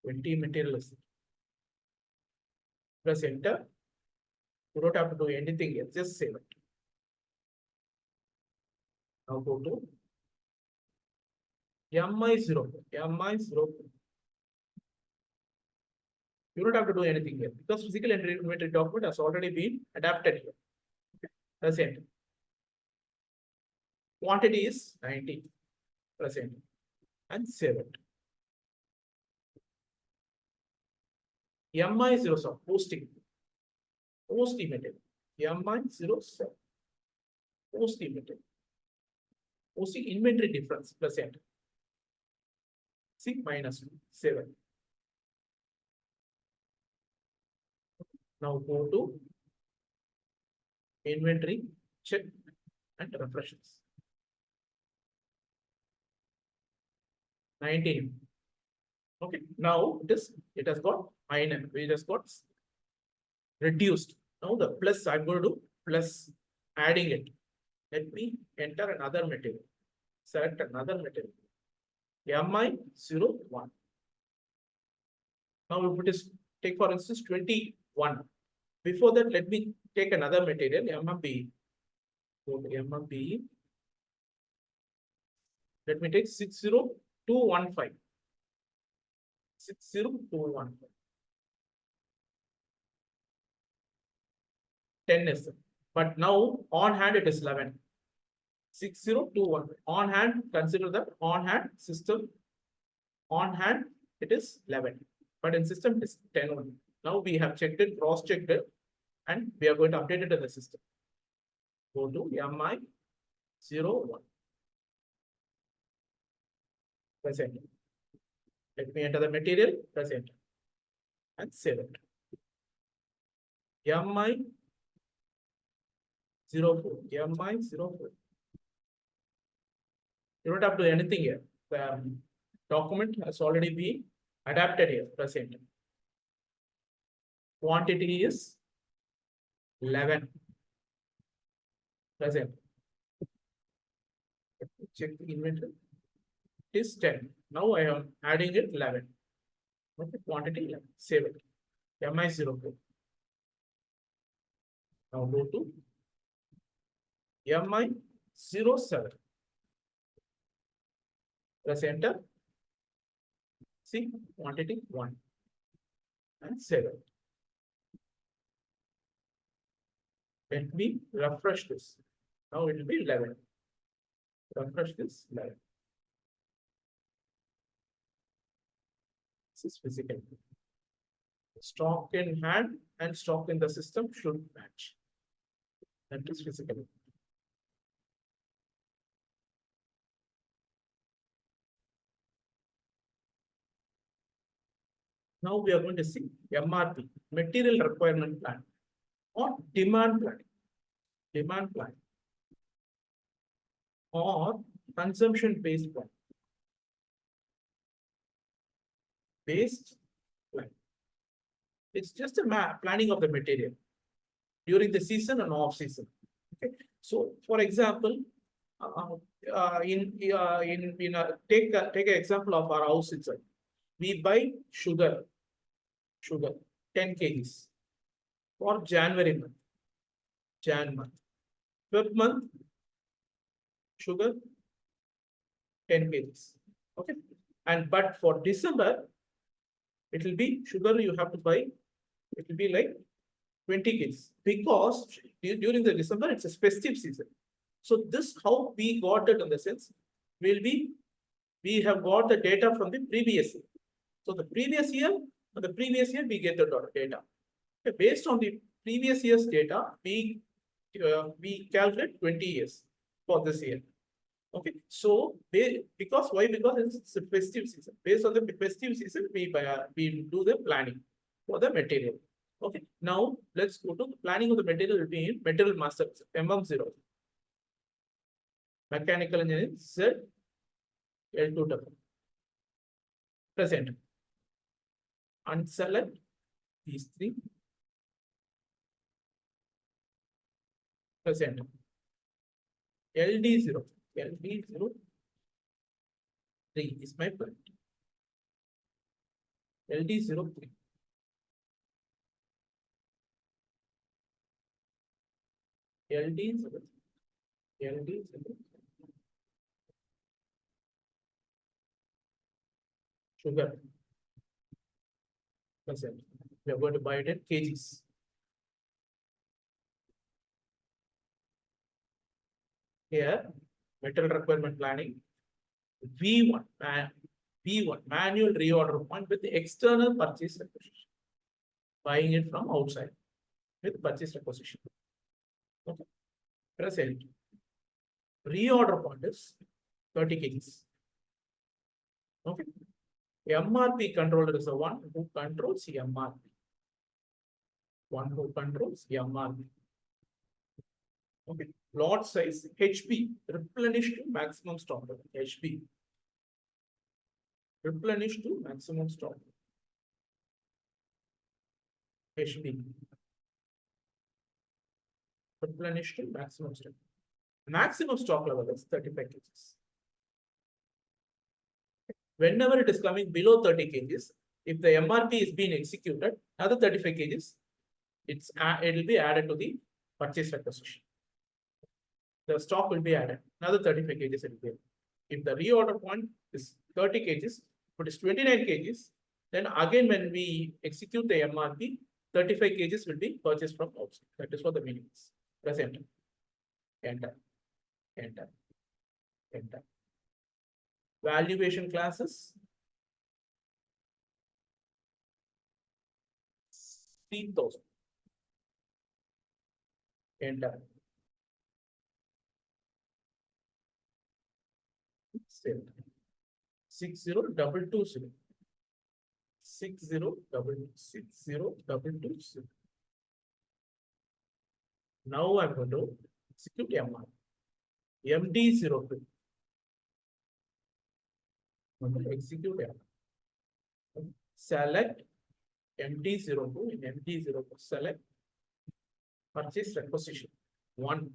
A: 20 material is there. Press enter. You don't have to do anything here. Just save it. Now go to MI0. MI0. You don't have to do anything here because physical inventory document has already been adapted here. Press enter. Quantity is 90. Press enter and save it. MI07 posting. Posting material. MI07. Posting material. Posting inventory difference. Press enter. See -7. Now go to inventory, check and refreshes. 19. Okay, now it has got minus, it has got reduced. Now the plus, I'm going to do plus, adding it. Let me enter another material. Select another material. MI01. Now if it is, take for instance 21. Before that, let me take another material, MMB. Go to MMB. Let me take 60215. 60215. 10 is, but now on hand it is 11. 6021. On hand, consider that on hand system. On hand it is 11, but in system it is 10 only. Now we have checked it, cross-checked it, and we are going to update it in the system. Go to MI01. Press enter. Let me enter the material, press enter, and save it. MI04, MI04. You don't have to do anything here. The document has already been adapted here. Press enter. Quantity is 11. Press enter. Check the inventory. It is 10. Now I am adding it 11. Okay, quantity 11. Save it. MI04. Now go to MI07. Press enter. See, quantity 1. And save it. Let me refresh this. Now it will be 11. Refresh this 11. This is physical. Stock in hand and stock in the system should match. That is physical. Now we are going to see MRP, material requirement plan, or demand planning. Demand plan or consumption based plan. Based plan. It's just a planning of the material during the season and off season. Okay. So, for example, take an example of our house itself. We buy sugar 10 kgs for January month. Jan month. Feb month, sugar 10 kgs. Okay. And but for December, it will be sugar you have to buy. It will be like 20 kgs because during the December it's a festive season. So this how we got it in the sense we have got the data from the previous year. So the previous year we get the data. Okay, based on the previous year's data, we calculate 20 years for this year. Okay, so because why? Because it's a festive season. Based on the festive season, we do the planning for the material. Okay, now let's go to planning of the material will be in material master MM0. Mechanical engineering Z L2W. Present. Unselect these three. Present. LD0. LD0. 3 is my point. LD03. LD0. LD0. Sugar. Present. We are going to buy it in kgs. Here, material requirement planning. V1, V1 manual reorder point with the external purchase requisition. Buying it from outside with purchase requisition. Okay. Present. Reorder point is 30 kgs. Okay. MRP controller is the one who controls MRP. One who controls MRP. Okay. Lot size HP replenish to maximum stock level. HP replenish to maximum stock. HP replenish to maximum stock. Maximum stock level is 35 kgs. Whenever it is coming below 30 kgs, if the MRP is being executed, another 35 kgs, it will be added to the purchase requisition. The stock will be added. Another 35 kgs will be. If the reorder point is 30 kgs, but it's 29 kgs, then again when we execute the MRP, 35 kgs will be purchased from outside. That is what the meaning is. Press enter. Enter. Enter. Enter. Valuation classes. 3,000. Enter. 60,220. 60,220. Now I'm going to execute MR. MD02. I'm going to execute MR. Select MD02. In MD02, select purchase requisition 1.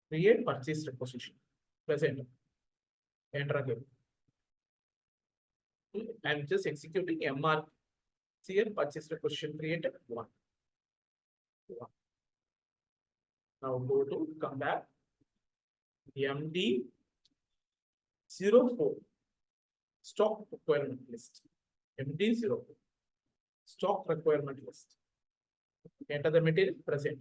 A: Create purchase requisition. Press enter. Enter again. I'm just executing MR. See here, purchase requisition created 1. Now go to come back. MD04. Stock requirement list. MD04. Stock requirement list. Enter the material, present.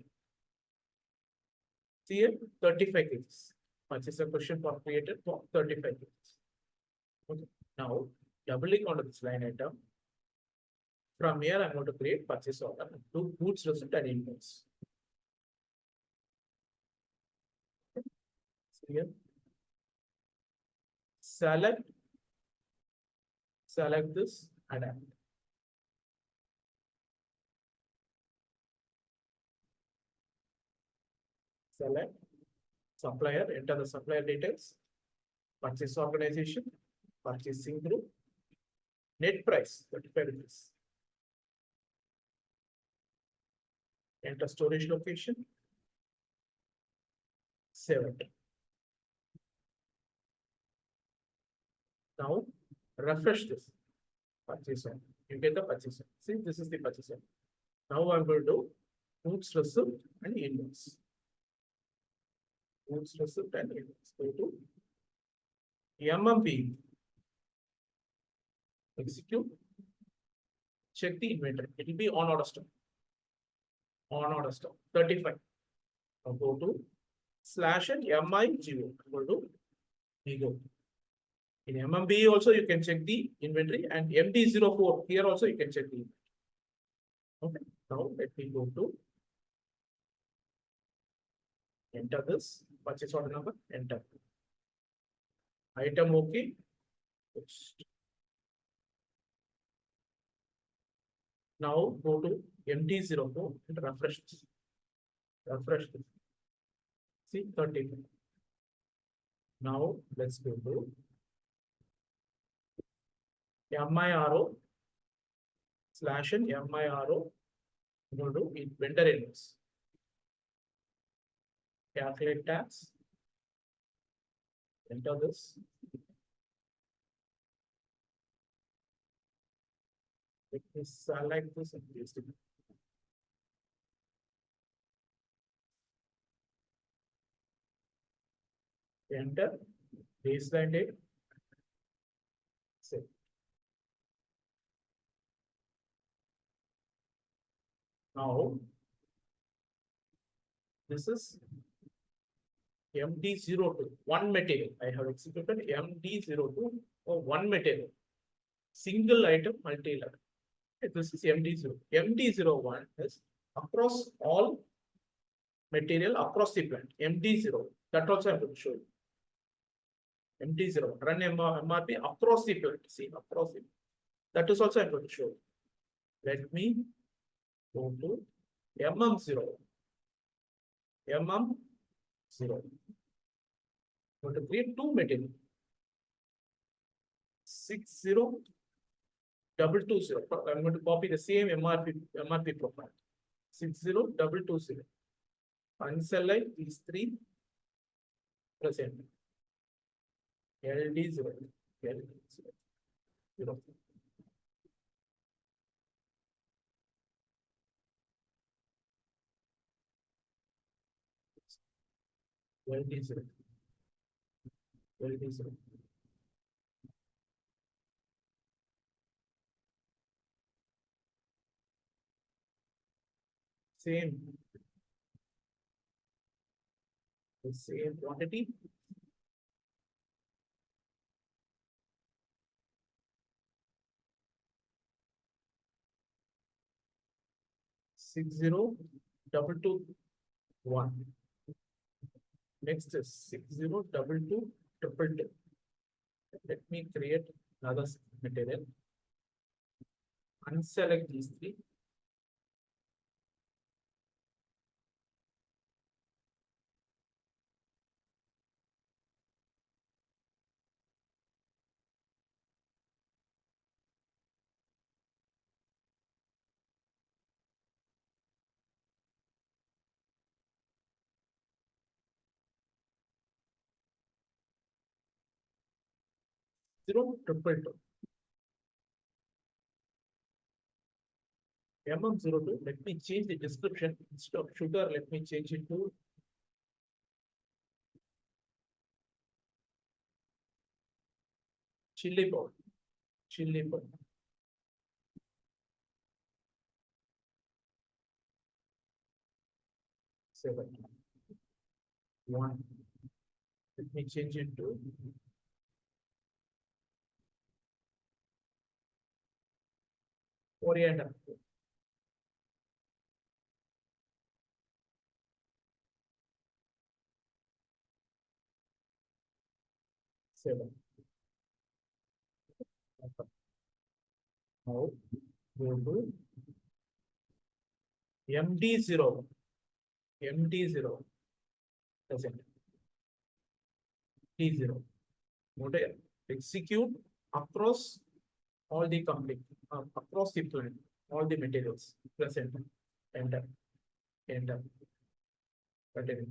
A: See here, 35 kgs. Purchase requisition for created for 35 kgs. Okay. Now, double click onto this line item. From here, I'm going to create purchase order to goods receipt and invoice. See here. Select this, adapt. Select supplier, enter the supplier details, purchase organization, purchasing group, net price 35 rupees. Enter storage location, save it. Now refresh this purchase order. You get the purchase order. See, this is the purchase order. Now I'm going to do goods receipt and invoice. goods receipt and let's go to MMP. Execute. Check the inventory. It will be on order stock. On order stock 35. Now go to slash and MIGO. Go to MIGO. In MMB also you can check the inventory, and MD04 here also you can check the inventory. Okay. Now let me go to enter this purchase order number. Enter. Item okay. Post. Now go to MD04 and refresh this. Refresh this. See 30. Now let's go to MIRO slash and MIRO. Go to vendor invoice. Calculate tax. Enter this. Let me select this and paste it. Enter baseline date. Save. Now this is MD02, one material. I have executed MD02 or one material. Single item, multi-level. This is MD0. MD01 is across all material across the plant. MD0. That also I'm going to show you. MD0. Run MRP across the plant. See, across the plant. That is also I'm going to show you. Let me go to MM0. MM0. Going to create two material. 60220. I'm going to copy the same MRP profile. 60220. Unselect these three. Present. LD0. LD0. LD0. LD0. Same. The same quantity. Six zero double two one. Next is 602222. Let me create another material. Unselect these three. MM02. Let me change the description. Instead of sugar, let me change it to chili powder. Chili powder. Seven. One. Let me change it to coriander. Seven. Now go to MD0. MD0. Present. T0. Execute across all the complete, across the plant, all the materials. Present. Enter. Enter. Continue.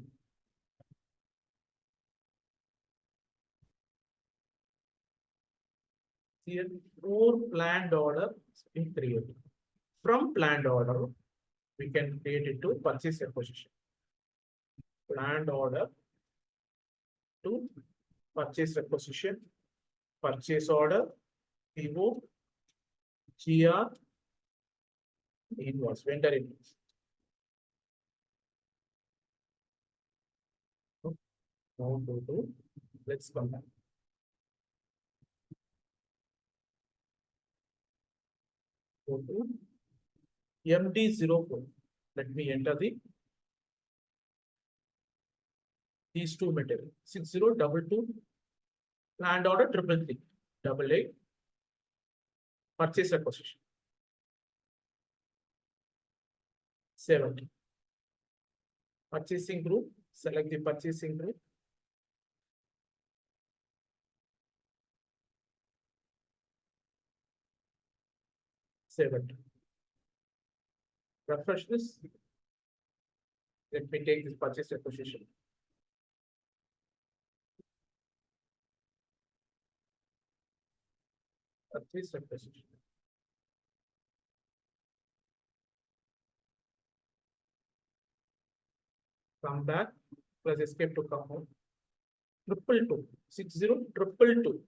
A: Here, more planned order is created. From planned order, we can create it to purchase requisition. Planned order to purchase requisition, purchase order, PO, GR, invoice, vendor invoice. Now go to, let's come back. Go to MD04. Let me enter these two material 6022 planned order 333 88 purchase requisition 70 purchasing group, select the purchasing group, refresh this. Let me take this purchase requisition. Purchase requisition. Come back, press escape to come home. 222, 60222.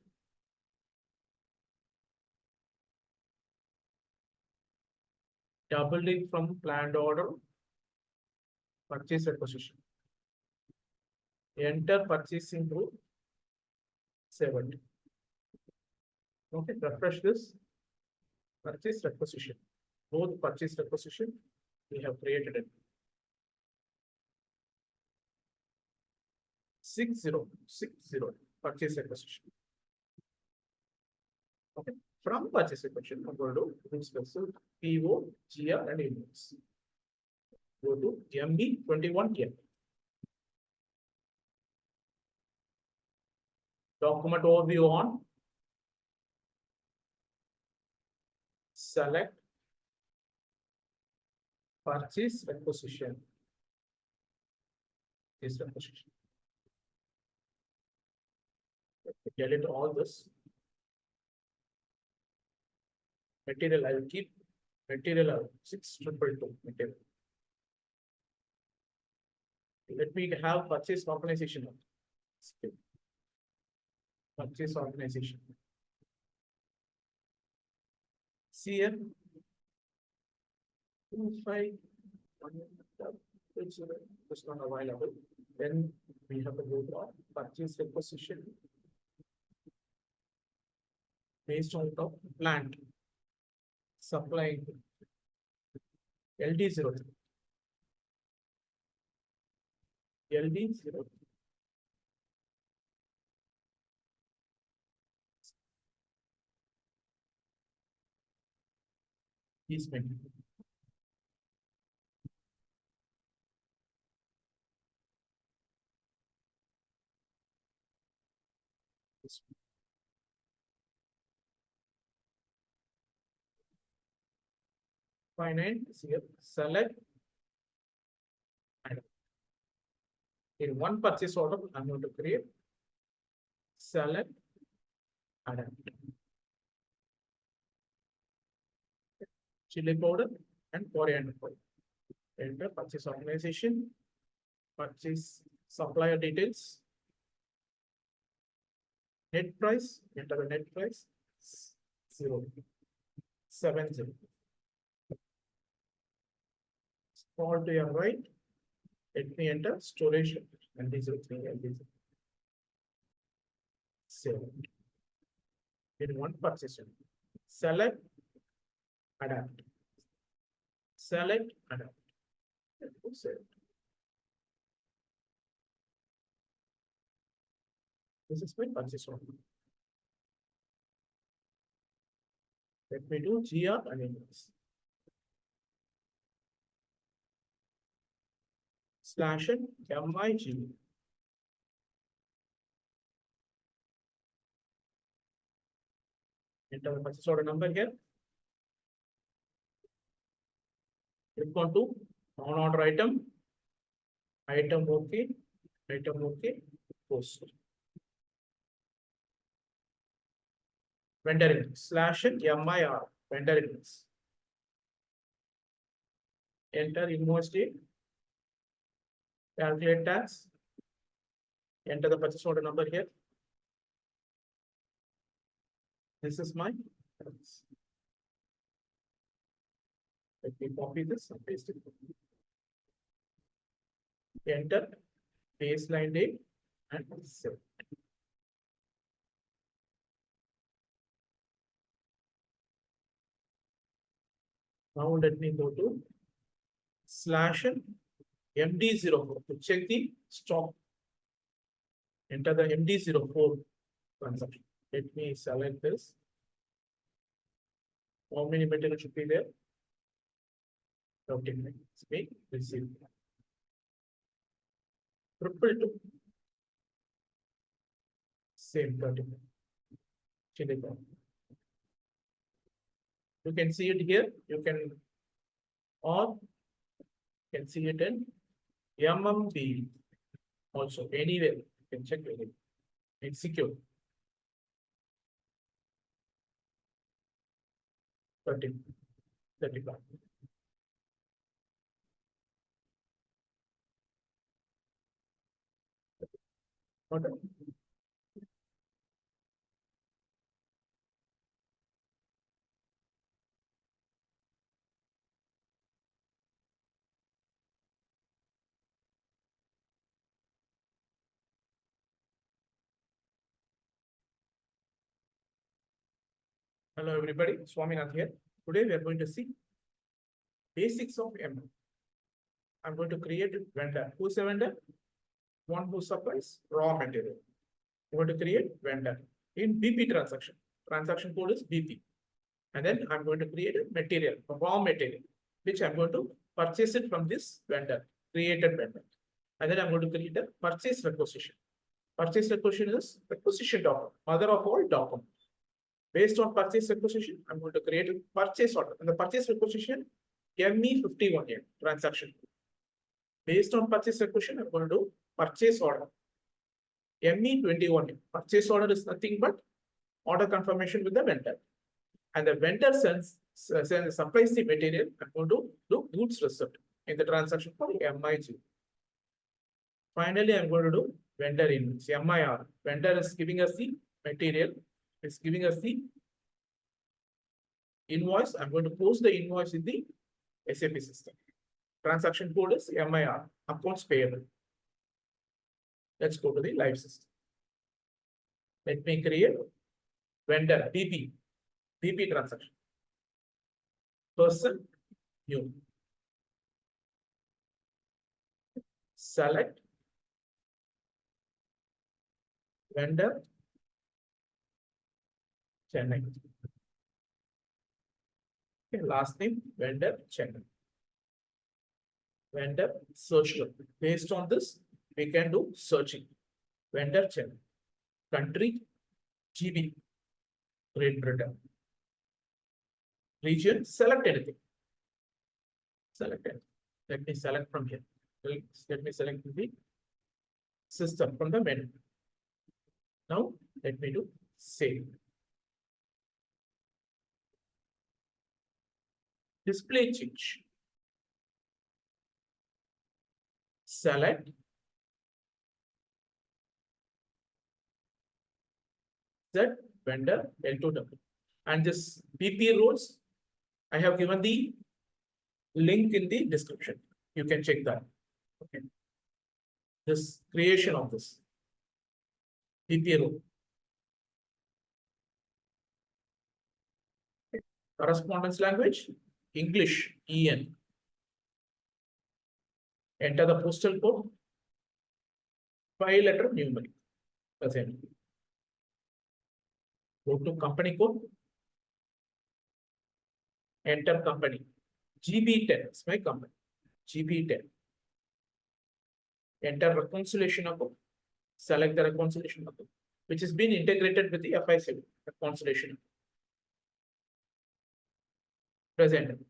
A: Doubling from planned order, purchase requisition. Enter purchasing group 70. Okay, refresh this. Purchase requisition. Both purchase requisition we have created it. 6060 purchase requisition. Okay, from purchase requisition, I'm going to do special PO, GR, and invoice. Go to MB21 here. Document overview on. Select purchase requisition. This requisition. Get into all this. Material I will keep. Material 6222 material. Let me have purchase organization. Purchase organization. CM 25 it's not available. Then we have to go to purchase requisition based on the plant supplying LD03. LD03. Is menu. Finite here, select and in one purchase order, I'm going to create select adapt. Chili powder and coriander powder. Enter purchase organization, purchase supplier details, net price, enter the net price 070. Scroll to your right, let me enter storage and these are 3 and these 7. In one purchase, select adapt. Select adapt. Save. This is my purchase order. Let me do GR and invoice. / MIG. Enter the purchase order number here. Click on to on order item, item OK, post. Vendor index /MIR vendor index. Enter invoice date, calculate tax, enter the purchase order number here. This is my. Let me copy this and paste it. Enter baseline date and save. Now let me go to /MD04 to check the stock. Enter the MD04 transaction. Let me select this. How many material should be there? 13 minutes. Receive. 222. Same 30 minutes. You can see it here. You can, or you can see it in MMB also. Anywhere you can check it. It's secure. 30. 35. Okay. Hello everybody, Swaminath here. Today we are going to see basics of MM. I'm going to create a vendor. Who's a vendor? One who supplies raw material. I'm going to create vendor in BP transaction. Transaction code is BP. And then I'm going to create a material, a raw material, which I'm going to purchase it from this vendor, created vendor. And then I'm going to create a purchase requisition. Purchase requisition is requisition document, mother of all documents. Based on purchase requisition, I'm going to create a purchase order. And the purchase requisition, ME51 transaction. Based on purchase requisition, I'm going to do purchase order. ME21. Purchase order is nothing but order confirmation with the vendor. And the vendor supplies the material. I'm going to do goods receipt in the transaction for MIG. Finally, I'm going to do vendor invoice, MIR. Vendor is giving us the material. It's giving us the invoice. I'm going to post the invoice in the SAP system. Transaction code is MIR, accounts payable. Let's go to the live system. Let me create vendor BP transaction. Person new. Select vendor Chennai. Okay, last name vendor Chennai. Vendor search. Based on this, we can do searching. Vendor Chennai. Country GB. Great Britain. Region, select anything. Select anything. Let me select from here. Let me select the system from the menu. Now, let me do save. Display change. Select that vendor L2W. And this BP roles, I have given the link in the description. You can check that. Okay. This creation of this BP role. Okay. Correspondence language, English, EN. Enter the postal code, 5-letter numeric. Present. Go to company code. Enter company. GB10 is my company. GB10. Enter reconciliation account. Select the reconciliation account, which has been integrated with the FIC reconciliation. Present.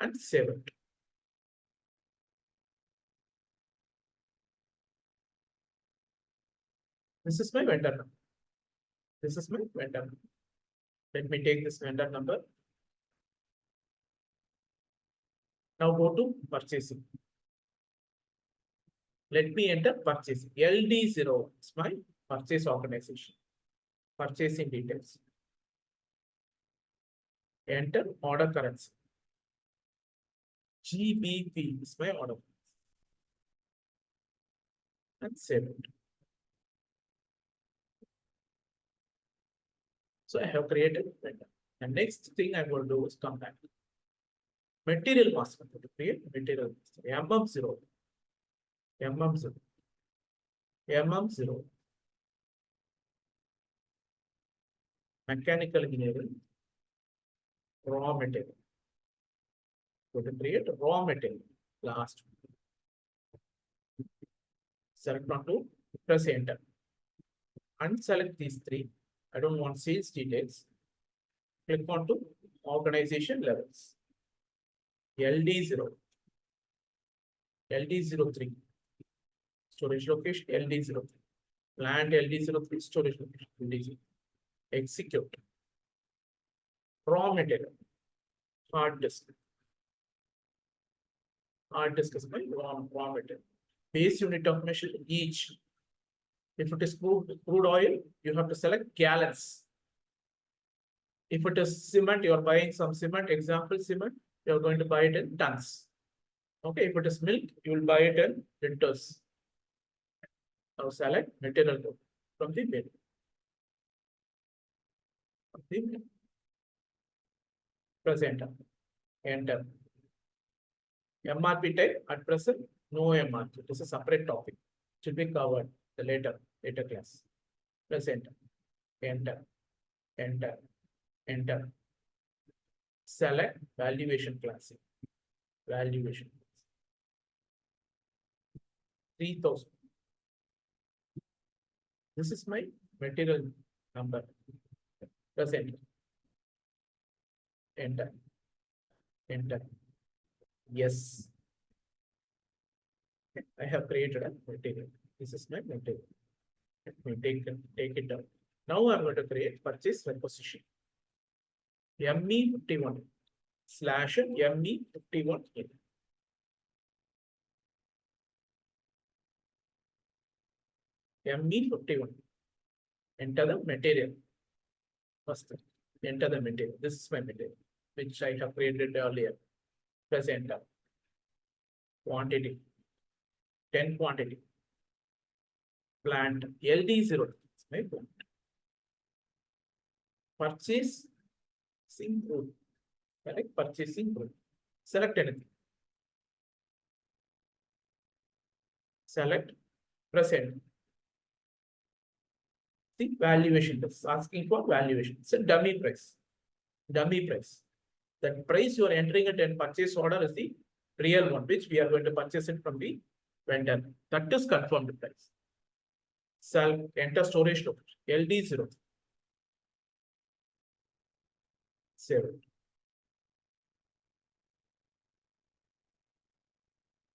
A: And save it. This is my vendor number. This is my vendor number. Let me take this vendor number. Now go to purchasing. Let me enter purchasing. LD0 is my purchase organization. Purchasing details. Enter order currency. GBP is my order. And save it. So I have created vendor. And next thing I'm going to do is come back. Material master. To create material master. MM0. MM0. MM0. Mechanical engineering. Raw material. Go to create raw material. Last. Select on to press enter. Unselect these three. I don't want sales details. Click on to organization levels. LD0. LD03. Storage location LD03. Plant LD03. Storage location LD03. Execute. Raw material. Hard disk. Hard disk is my raw material. Base unit of measure each. If it is crude oil, you have to select gallons. If it is cement, you are buying some cement, example cement, you are going to buy it in tons. Okay, if it is milk, you will buy it in liters. Now select material group from the menu. Press enter. Enter. MRP type at present, no MRP. This is a separate topic. It should be covered the later class. Press enter. Enter. Enter. Enter. Select valuation class. Valuation. 3000. This is my material number. Press enter. Enter. Enter. Yes. I have created a material. This is my material. Let me take it down. Now I'm going to create purchase requisition. ME51 slash ME51. ME51. Enter the material. First, enter the material. This is my material, which I have created earlier. Press enter. Quantity. 10 quantity. Plant LD0. My plant. Purchase group. Select purchasing group. Select anything. Select. Press enter. The valuation. That's asking for valuation. It's a dummy price. Dummy price. The price you are entering it in purchase order is the real one, which we are going to purchase it from the vendor. That is confirmed price. Enter storage location. LD0. Save it.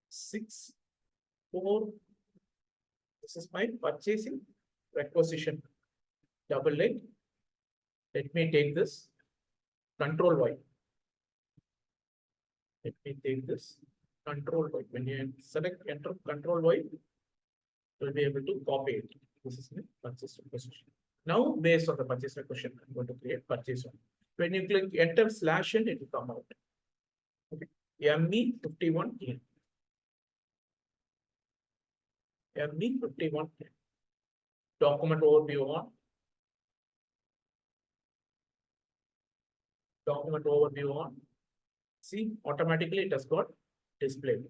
A: 6, 4. This is my purchasing requisition. Double it. Let me take this. Control Y. Let me take this. Control Y. When you select enter Control Y, you'll be able to copy it. This is my purchase requisition. Now, based on the purchase requisition, I'm going to create purchase one. When you click enter slash n, it will come out. Okay. ME51 here. ME51 here. Document overview on. Document overview on. See, automatically it has got displayed.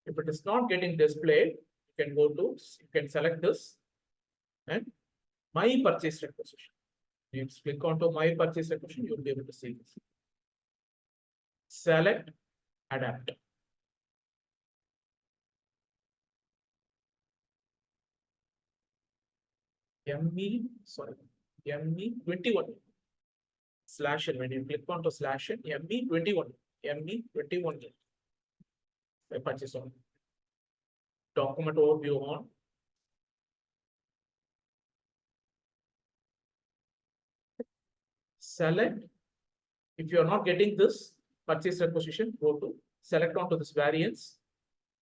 A: If it is not getting displayed, you can go to, you can select this and my purchase requisition. You click onto my purchase requisition, you will be able to see this. Select, adapt. ME21 slash n. When you click onto slash n, ME21 I purchase on. Document overview on. Select. If you are not getting this purchase requisition, go to select onto this variance,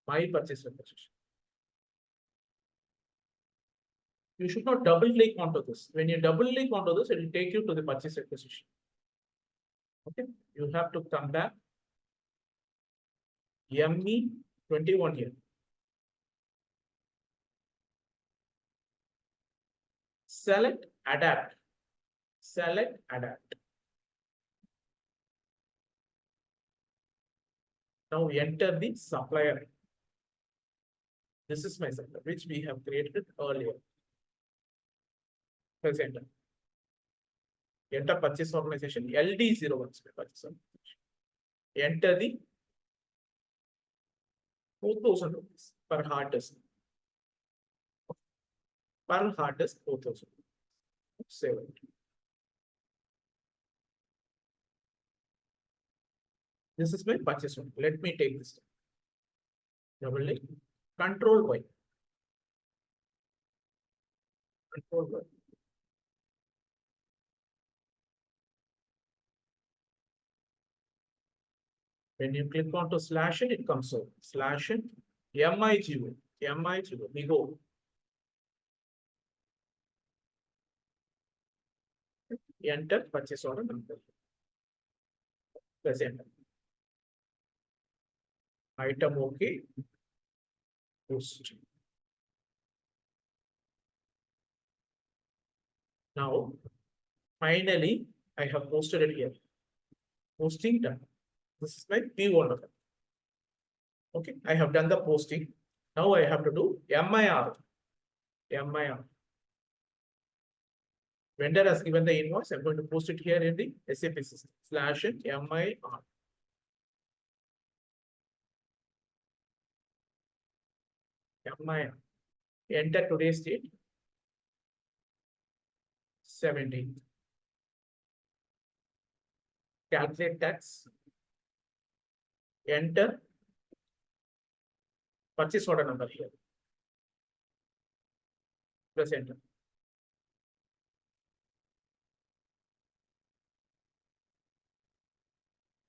A: my purchase requisition. You should not double click onto this. When you double click onto this, it will take you to the purchase requisition. Okay, you have to come back. ME 21 here. Select adapt. Select adapt. Now enter the supplier. This is my supplier, which we have created earlier. Press enter. Enter purchase organization LD01 purchase organization. Enter the 4,000 rupees per hard disk. Per hard disk 4,000. Save it. This is my purchase one. Let me take this. Double click. Control Y. Control Y. When you click onto slash it comes out. Slash it. MIGO. MIGO. We go. Enter purchase order number. Press enter. Item OK. Post. Now, finally, I have posted it here. Posting done. This is my P1. Okay, I have done the posting. Now I have to do MIR. MIR. Vendor has given the invoice. I'm going to post it here in the SAP system. Slash MIR. MIR. Enter today's date. 17th. Calculate tax. Enter purchase order number here. Press enter.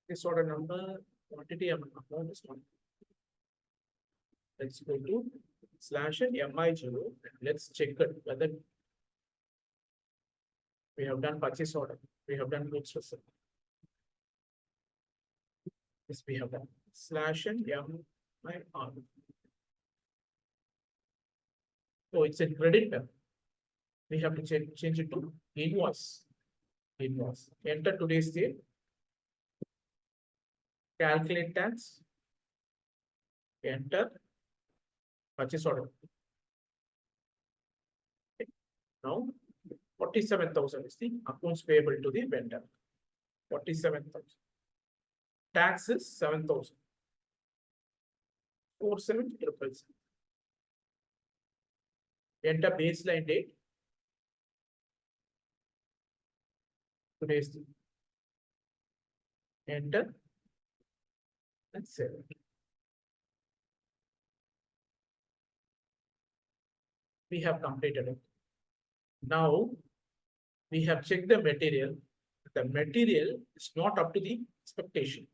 A: This order number, quantity amount is one. Let's go to slash MI0. Let's check it whether we have done purchase order. We have done goods receipt. Yes, we have done slash MIR. So it's a credit term. We have to change it to invoice. Invoice. Enter today's date. Calculate tax. Enter purchase order. Okay. Now 47,000 is the accounts payable to the vendor. 47,000. Tax is 7,000. 47,000. Enter baseline date. Today's date. Enter and save it. We have completed it. Now we have checked the material. The material is not up to the expectation.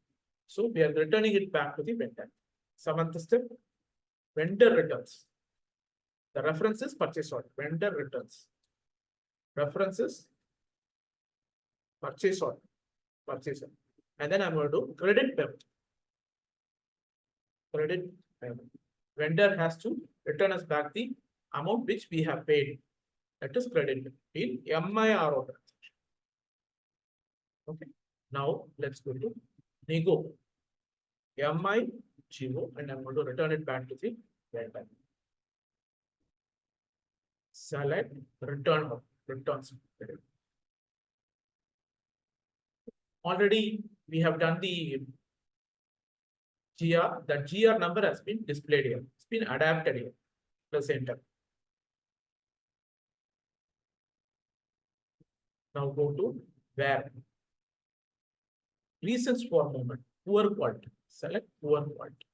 A: So we are returning it back to the vendor. Seventh step, vendor returns. The reference is purchase order. Vendor returns. References purchase order. Purchase order. And then I'm going to do credit payment. Credit payment. Vendor has to return us back the amount which we have paid. That is credit in MIR order. Okay. Now let's go to nego. MIGO, and I'm going to return it back to the vendor. Select return returns. Already we have done the GR. That GR number has been displayed here. It's been adapted here. Press enter. Now go to where. Reasons for movement. Poor quality. Select poor quality.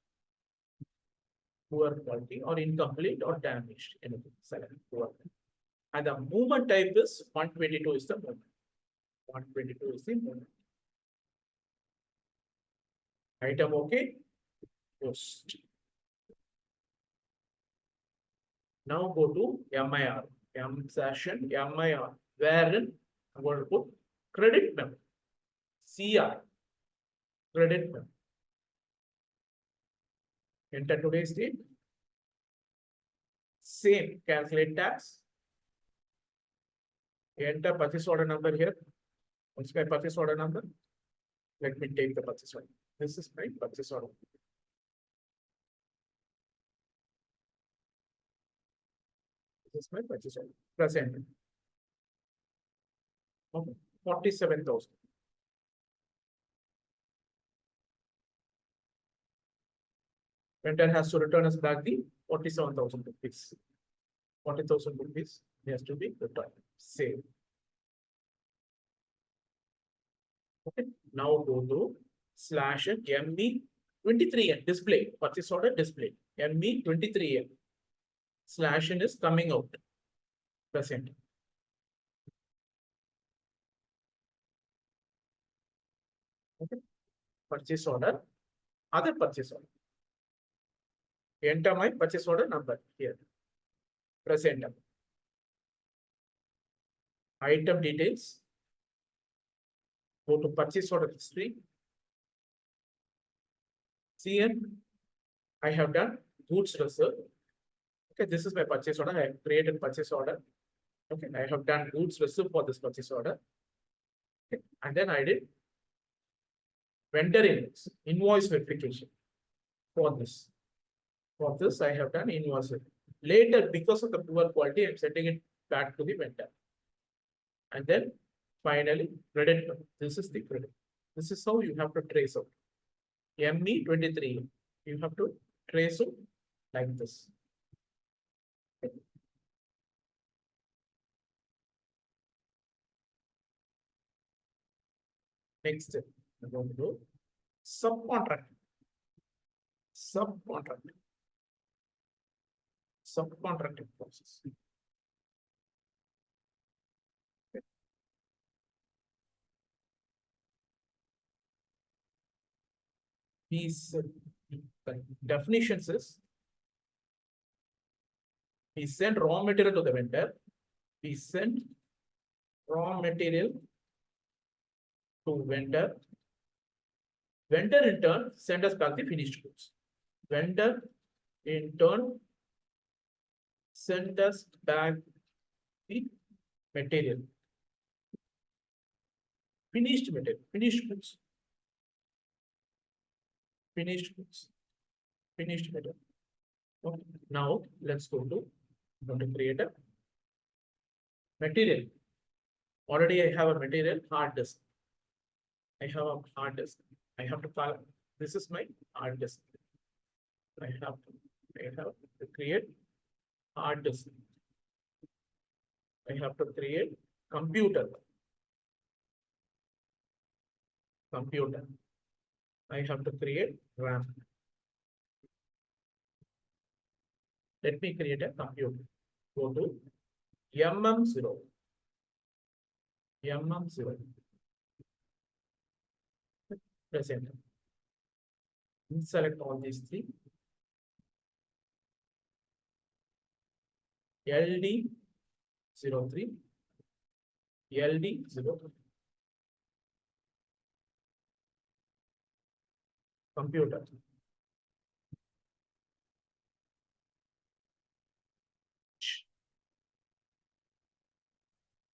A: Poor quality or incomplete or damaged. Anything. Select poor quality. And the movement type is 122 is the movement. 122 is the movement. Item okay. Post. Now go to MIR. M session MIR, wherein I'm going to put credit memo, CR, credit memo. Enter today's date. Same, calculate tax. Enter purchase order number here. What's my purchase order number? Let me take the purchase order. This is my purchase order. This is my purchase order. Present. Okay. 47,000. Vendor has to return us back the 47,000 rupees. 40,000 rupees has to be returned. Save. Okay. Now go to slash MB23N display. Purchase order display. MB23N. Slash N is coming out. Present. Okay. Purchase order. Other purchase order. Enter my purchase order number here. Present. Item details. Go to purchase order history. See here, I have done goods reserve. Okay, this is my purchase order. I have created purchase order. Okay, I have done goods reserve for this purchase order. Okay, and then I did vendor invoice verification for this. For this, I have done invoice. Later, because of the poor quality, I'm sending it back to the vendor. And then finally, credit. This is the credit. This is how you have to trace out. ME23. You have to trace out like this. Next step, we're going to do subcontract. Subcontracting process. These definitions is we send raw material to the vendor. We send raw material to vendor. Vendor in turn send us back the finished goods. Vendor in turn send us back the material. Finished material, finished goods. Finished goods. Finished material. Okay. Now let's go to create a material. Already I have a material hard disk. I have a hard disk. I have to call this is my hard disk. I have to create hard disk. I have to create computer. I have to create RAM. Let me create a computer. Go to MM0. MM0. Press enter. Select all these three. LD03. LD03. Computer.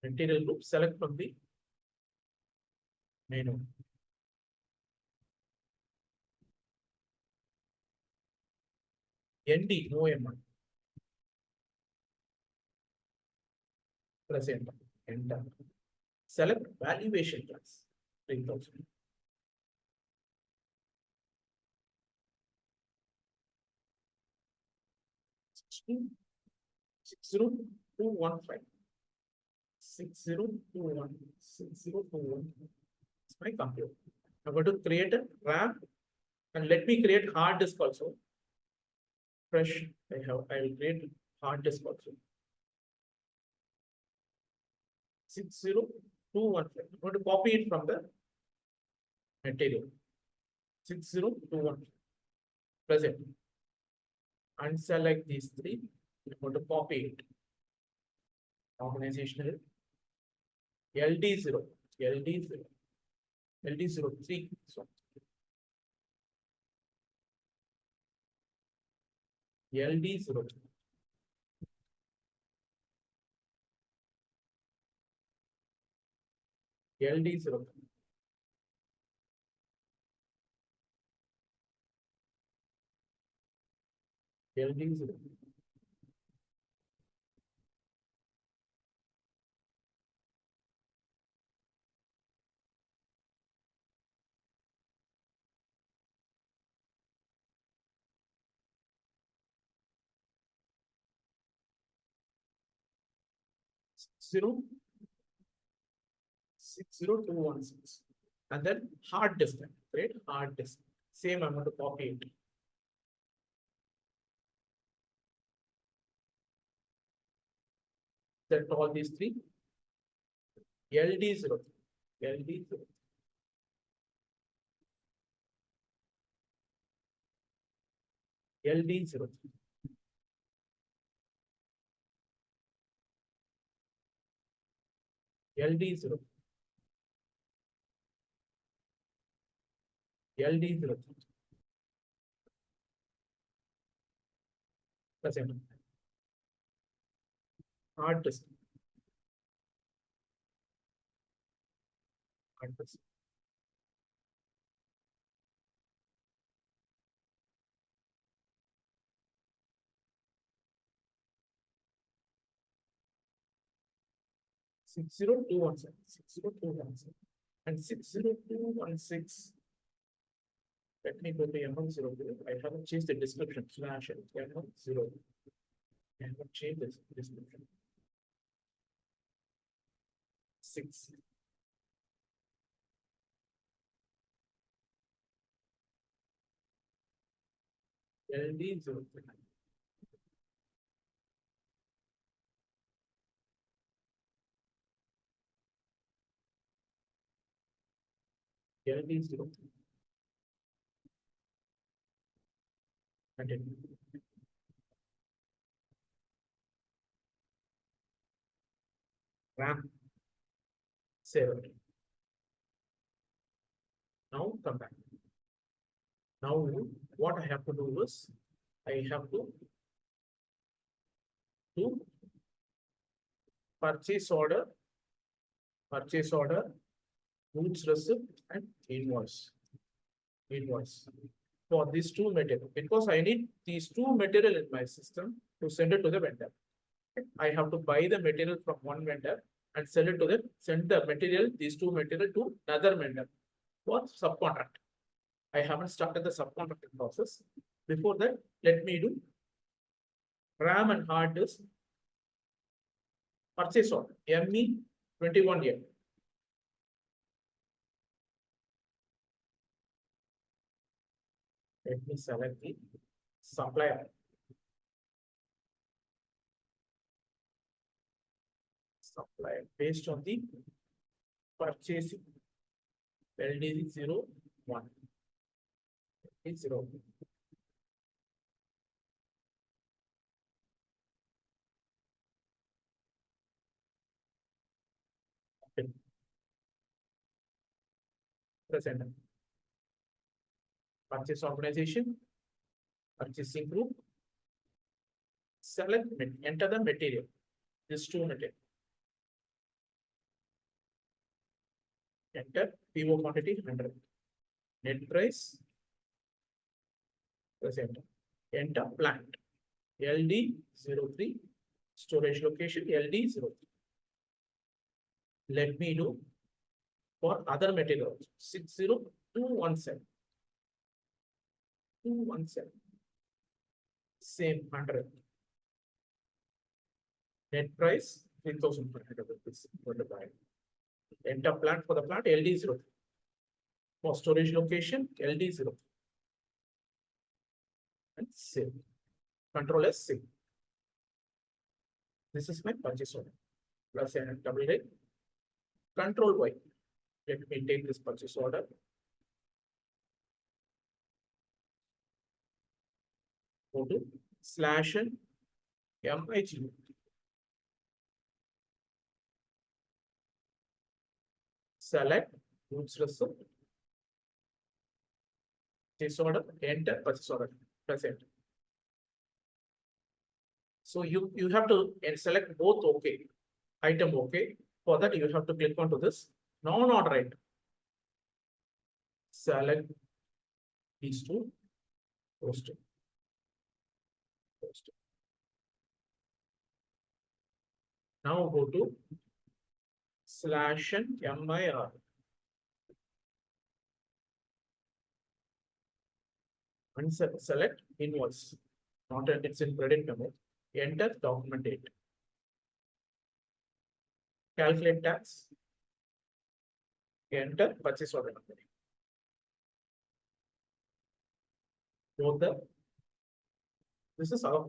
A: Material group, select from the menu. ND, no M1. Press enter. Enter. Select valuation class. 3000. Six zero two one five. 6021. 6021. It's my computer. I'm going to create a RAM and let me create hard disk also. Fresh. I will create hard disk also. 60215. I'm going to copy it from the material. 6021. Present. Unselect these three. I'm going to copy it. organizational LD0, LD0, LD03. So LD0, LD0, LD0. Zero 60216, and then hard disk, right? Hard disk. Same, I'm going to copy it. Set all these three. LD0, LD0, LD0, LD0, LD0. Present. Hard disk. Hard disk. Six zero two one seven, 60217, and 60216. Let me go to MM02. I haven't changed the description. Slash MM0. I haven't changed this description. 6. LD03. LD03. Continue. RAM. Save it. Now come back. Now what I have to do is I have to do purchase order, goods receipt, and invoice. Invoice for these two material, because I need these two material in my system to send it to the vendor. I have to buy the material from one vendor and send it to them, send the material, these two material to another vendor for subcontract. I haven't started the subcontracting process. Before that, let me do RAM and hard disk purchase order, ME 21 year. Let me select the supplier. Supplier based on the purchasing LD01. LD01. Present. Purchase organization, purchasing group, select, enter the material, this two material. Enter PO quantity 100. Net price, present. Enter plant, LD03, storage location, LD03. Let me do for other materials, 60217. 217. Same 100. Net price 3,500 rupees for the buy. Enter plant for the plant LD03. For storage location LD03. And save. Control S save. This is my purchase order. Plus and double hit. Control Y. Let me take this purchase order. Go to /MIG. select goods receipt, purchase order, enter purchase order, press enter. So you have to select both okay, item okay. For that, you have to click onto this non-order item. Select these two, post it. Post it. Now go to /MIR. And select invoice. Not that it's in credit memo. Enter document date. Calculate tax. Enter purchase order number. Note the this is our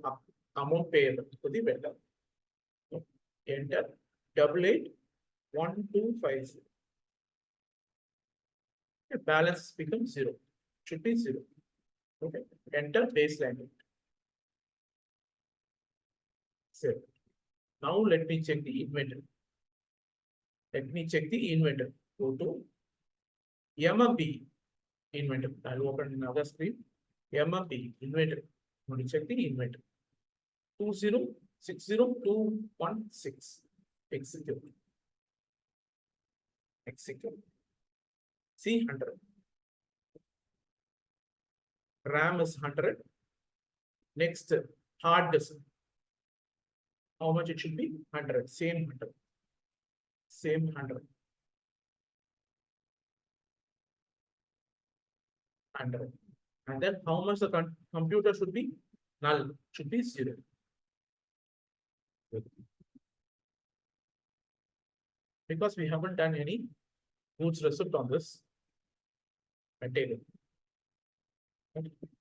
A: amount payable to the vendor. Enter 881250. The balance becomes 0. Should be 0. Okay. Enter baseline. Save. Now let me check the inventory. Let me check the inventory. Go to MMB inventory. I'll open another screen. MMB inventory. Going to check the inventory. 2060216. Execute. Execute. C 100. RAM is 100. Next, hard disk. How much it should be? 100. Same 100. Same 100. 100. And then how much the computer should be? Null. Should be 0. Because we haven't done any goods receipt on this material.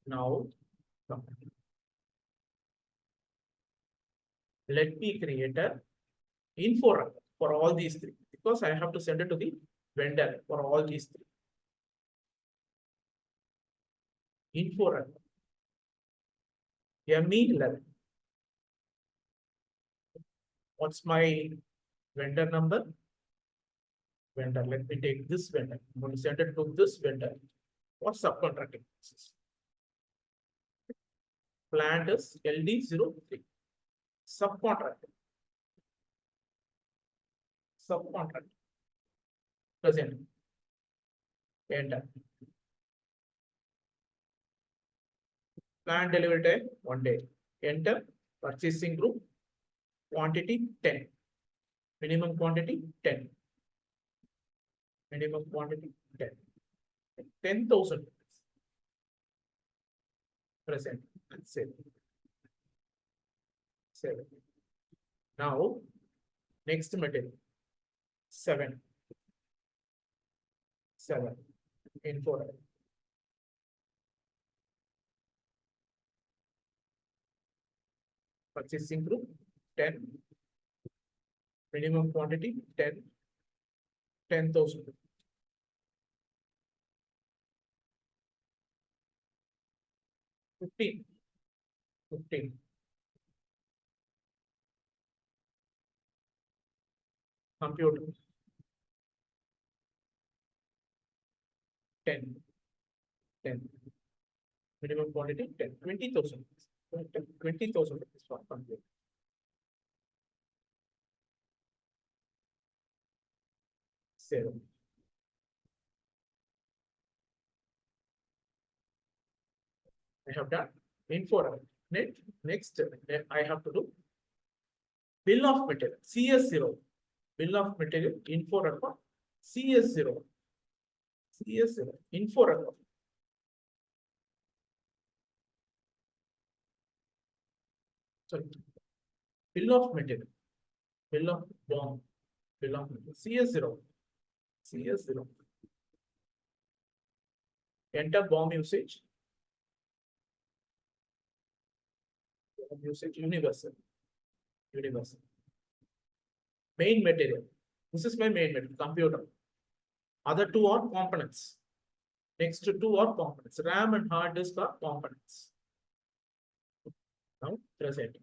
A: Now, let me create a info record for all these three, because I have to send it to the vendor for all these three. Info record. ME11. What's my vendor number? Vendor. Let me take this vendor. I'm going to send it to this vendor. For subcontracting process. Plant is LD03. Subcontracting. Subcontract. Present. Enter. Plant delivery time 1 day. Enter. Purchasing group. Quantity 10. Minimum quantity 10. Minimum quantity 10. 10,000. Present. Save. Save. Now, next material. 7. 7. Info. Purchasing group 10. Minimum quantity 10. 10,000. 15. 15. Computer. 10. 10. Minimum quantity 10. 20,000. 20,000 is for computer. Save. I have done info. Next, I have to do bill of material CS0. Bill of material info record CS0. CS0 info record. Sorry. Bill of material. Bill of BOM. Bill of material CS0. CS0. Enter BOM usage. Usage universal. Universal. Main material. This is my main material, computer. Other two are components. Next two are components. RAM and hard disk are components. Now present.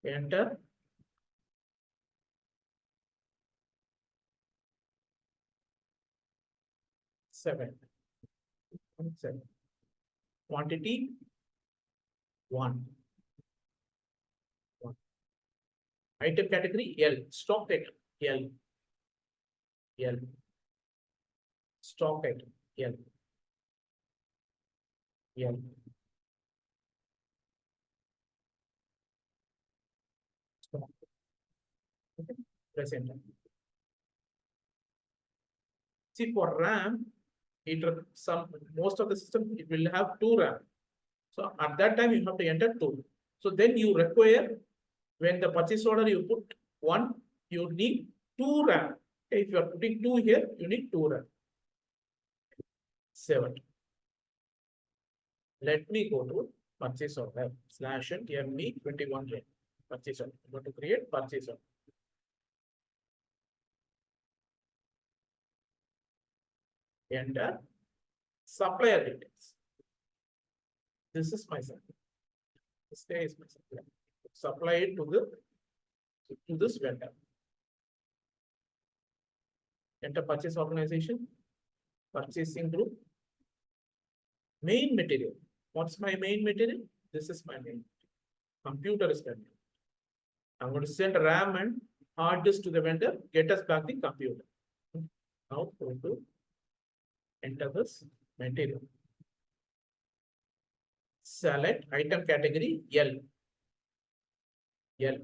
A: Enter. 7. 7. Quantity 1. 1. Item category L. Stock item L. L. Stock item L. L. Stock. Okay. Press enter. See, for RAM, most of the system it will have 2 RAM. So at that time you have to enter 2. So then you require, when the purchase order you put 1, you need 2 RAM. Okay, if you are putting 2 here, you need 2 RAM. 7. Let me go to purchase order /ME21 purchase order. I'm going to create purchase order. Enter supplier details. This is my supplier. This guy is my supplier. Supply it to this vendor. Enter purchase organization, purchasing group, main material. What's my main material? This is my main. Computer is vendor. I'm going to send RAM and hard disk to the vendor, get us back the computer. Now go to enter this material. Select item category L. L.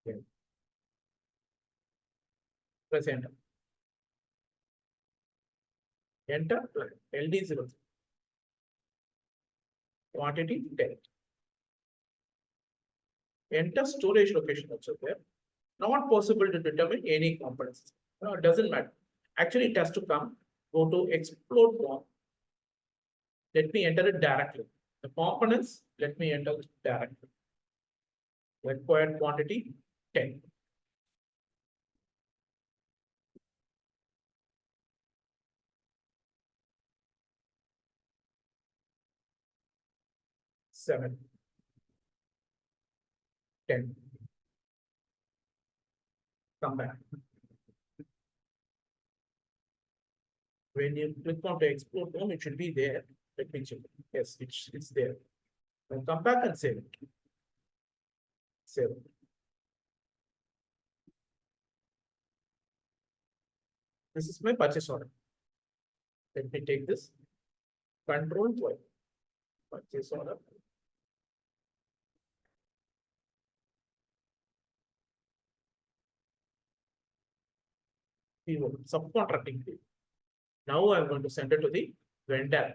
A: L. Press enter. Enter LD0. Quantity 10. Enter storage location also there. Not possible to determine any components. No, it doesn't matter. Actually, it has to come. Go to explode form. Let me enter it directly. The components, let me enter it directly. Required quantity 10. Seven. 10. Come back. When you click on the explode form, it should be there. Let me check. Yes, it's there. Then come back and save it. Save it. This is my purchase order. Let me take this. Control Y. Purchase order. Subcontracting fee. Now I'm going to send it to the vendor.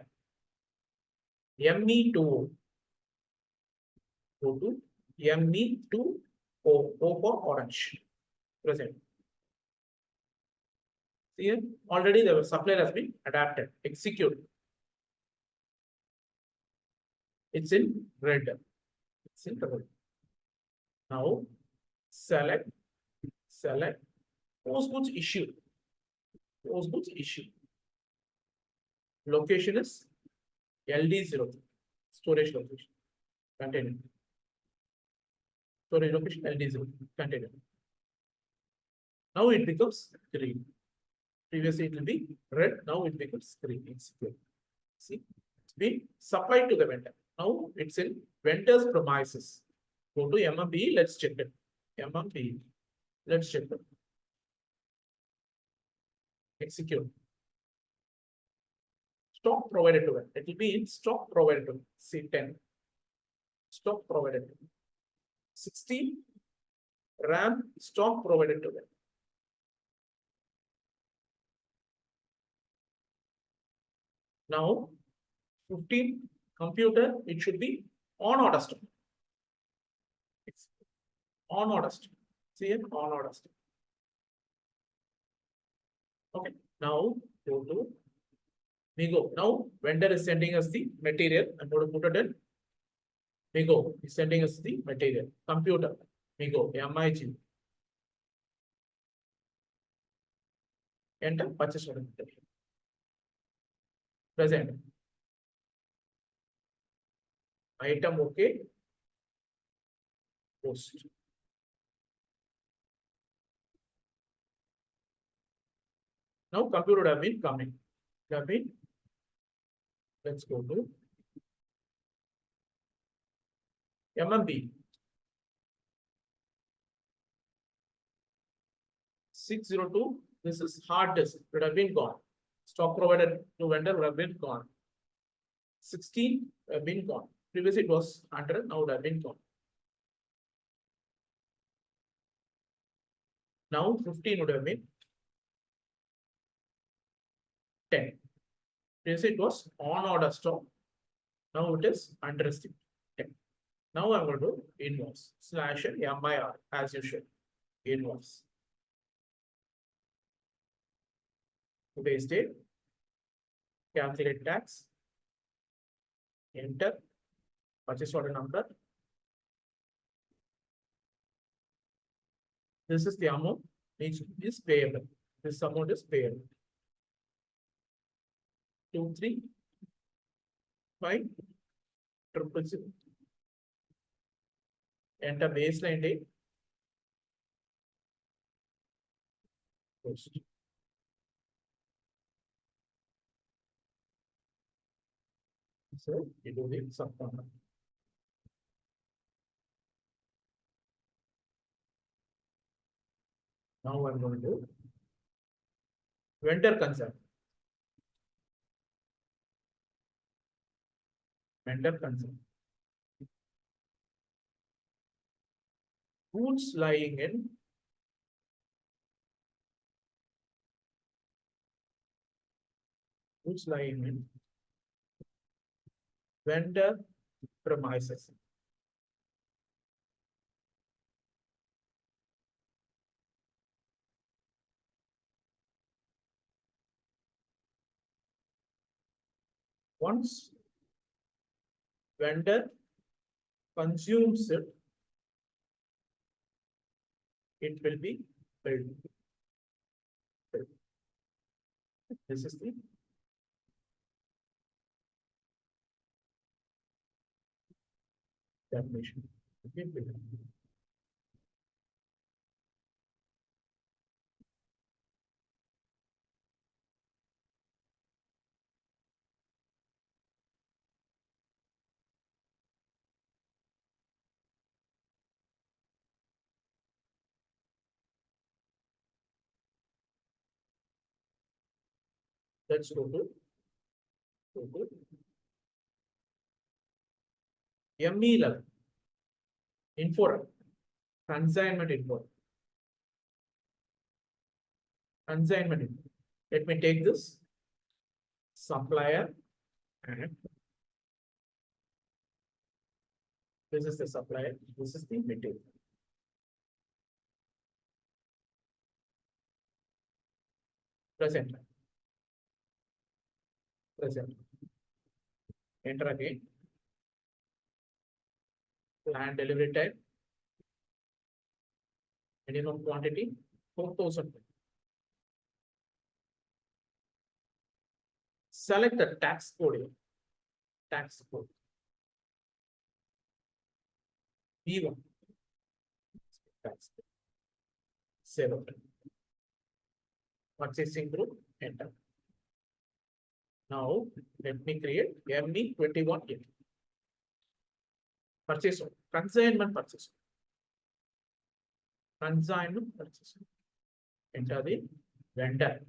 A: ME2. Go to ME2 O for orange. Present. See here, already the supplier has been adapted. Execute. It's in red. It's in red. Now select post goods issue. Post goods issue. Location is LD0. Storage location. Continue. Storage location LD0. Continue. Now it becomes green. Previously it will be red. Now it becomes green. It's good. See, it's been supplied to the vendor. Now it's in vendor's premises. Go to MMB. Let's check it. MMB. Let's check it. Execute. Stock provided to them. It will be in stock provided to them. C10. Stock provided to them. 16 RAM stock provided to them. Now 15 computer, it should be on order stock. It's on order stock. See it, on order stock. Okay, now go to Mego. Now vendor is sending us the material. I'm going to put it in Mego. Is sending us the material. Computer. Mego. MIG. Enter purchase order. Present. Item okay. Post. Now computer would have been coming. Would have been, let's go to MMB 602. This is hard disk, would have been gone. Stock provided to vendor would have been gone. 16 have been gone. Previously it was 100, now would have been gone. Now 15 would have been 10. Previously it was on order stock. Now it is under estimate 10. Now I'm going to do invoice slash MIR as usual. Invoice. Today's date. Calculate tax. Enter. Purchase order number. This is the amount which is payable. This amount is payable. 2350000. Enter baseline date. Post. So you do the subcon. Now I'm going to do vendor concern. Vendor concern. Goods lying in vendor premises. Once vendor consumes it, it will be billed. This is the definition. Let's go to ME level. Info. Consignment info. Consignment info. Let me take this supplier and this is the supplier. This is the material. Present. Enter again. Plan delivery time. Minimum quantity 4,000. Select the tax code here. Tax code. B1. Tax code. Save it. Purchasing group. Enter. Now let me create ME21 here. Purchase order. Consignment purchase. Consignment purchase. Enter the vendor.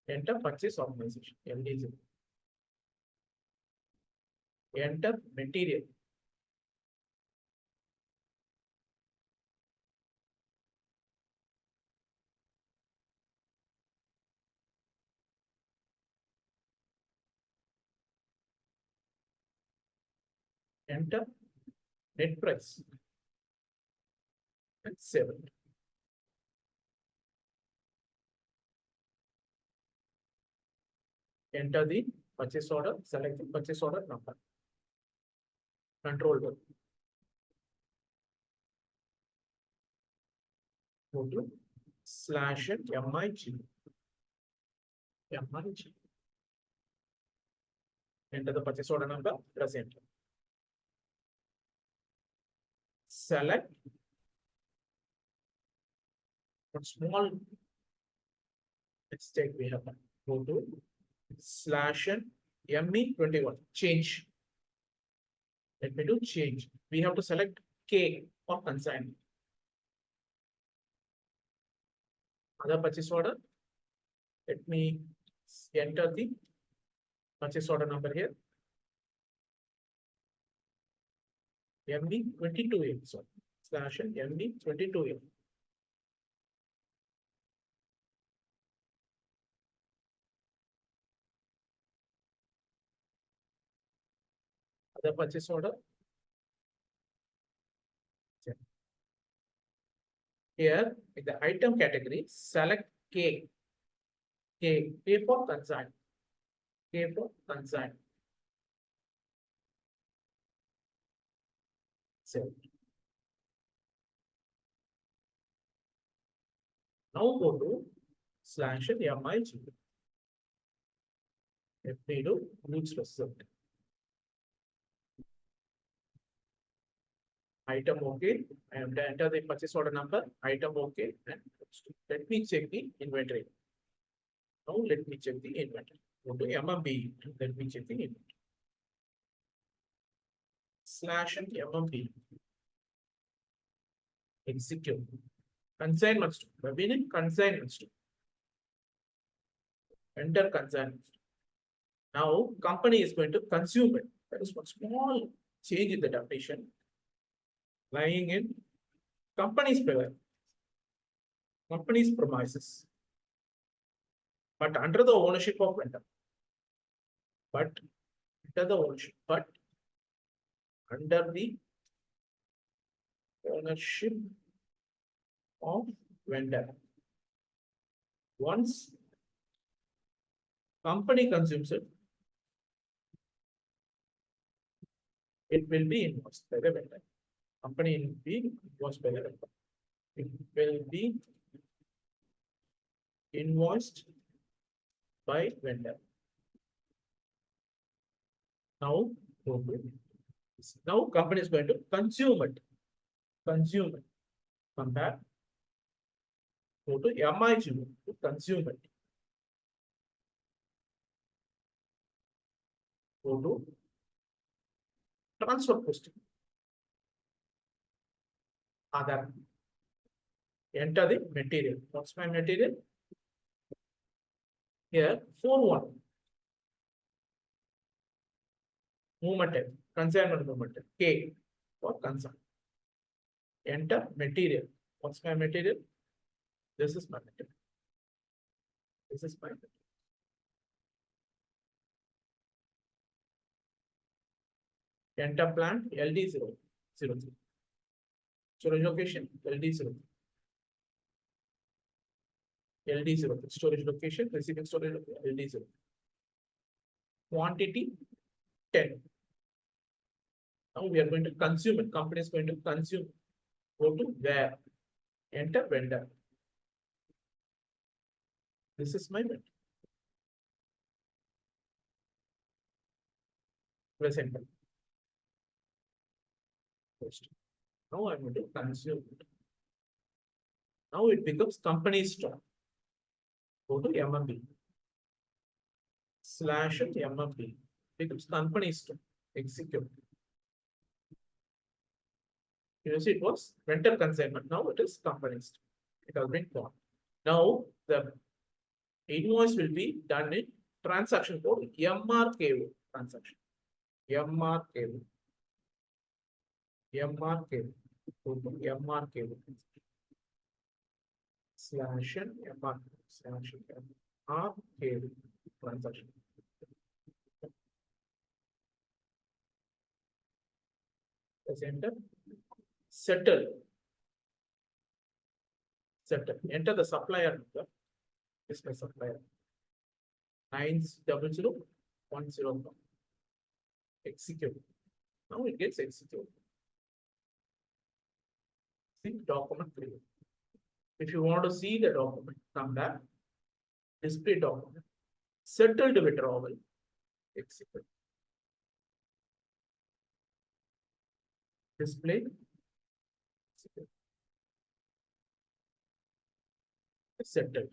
A: Enter purchase organization. LDZ. Enter material. Enter net price and save it. Enter the purchase order, select the purchase order number. Control word. Go to /MIG. MIG. Enter the purchase order number, press enter. Select one small Let's take we have go to slash and ME21 change. Let me do change. We have to select K for consignment. Other purchase order. Let me enter the purchase order number here. ME22A. So slash and ME22A. Other purchase order. Here in the item category, select K. K for consignment. K for consignment. So now go to slash and MIG. Let me do use result. Item okay. I have to enter the purchase order number. Item okay. And let me check the inventory. Now let me check the inventory. Go to MMB. Let me check the inventory. Slash and MMB. Execute. Consignments. Meaning consignments. Enter consignments. Now company is going to consume it. That is one small change in the definition. Lying in company's premises, but under the ownership of vendor. But under the ownership of vendor. Once company consumes it, it will be invoiced by the vendor. Company will be invoiced by the vendor. It will be invoiced by vendor. Now company is going to consume it. Come back. Go to MIG to consume it. Go to transfer posting. Other. Enter the material. What's my material? Here 4.1. Movement type. Consignment movement type. K for consignment. Enter material. What's my material? This is my material. This is my material. Enter plant LD0. 03. Storage location LD0. LD0. Storage location, receiving storage location, LD0. Quantity 10. Now we are going to consume it. Company is going to consume. Go to where. Enter vendor. This is my vendor. Press enter. Post. Now I'm going to consume it. Now it becomes company stock. Go to MMB. Slash and MMB. Becomes company stock. Execute. You see, it was vendor consignment. Now it is company stock. It has been gone. Now the invoice will be done in transaction code MRKO transaction. MRKO. MRKO. Slash and MRKO. Slash and MRKO transaction. Press enter. Settle. Enter the supplier number. This is my supplier. 90010. Execute. Now it gets executed. See document preview. If you want to see the document, come back. Display document. Settled withdrawal. Execute. Display. Execute. Settled.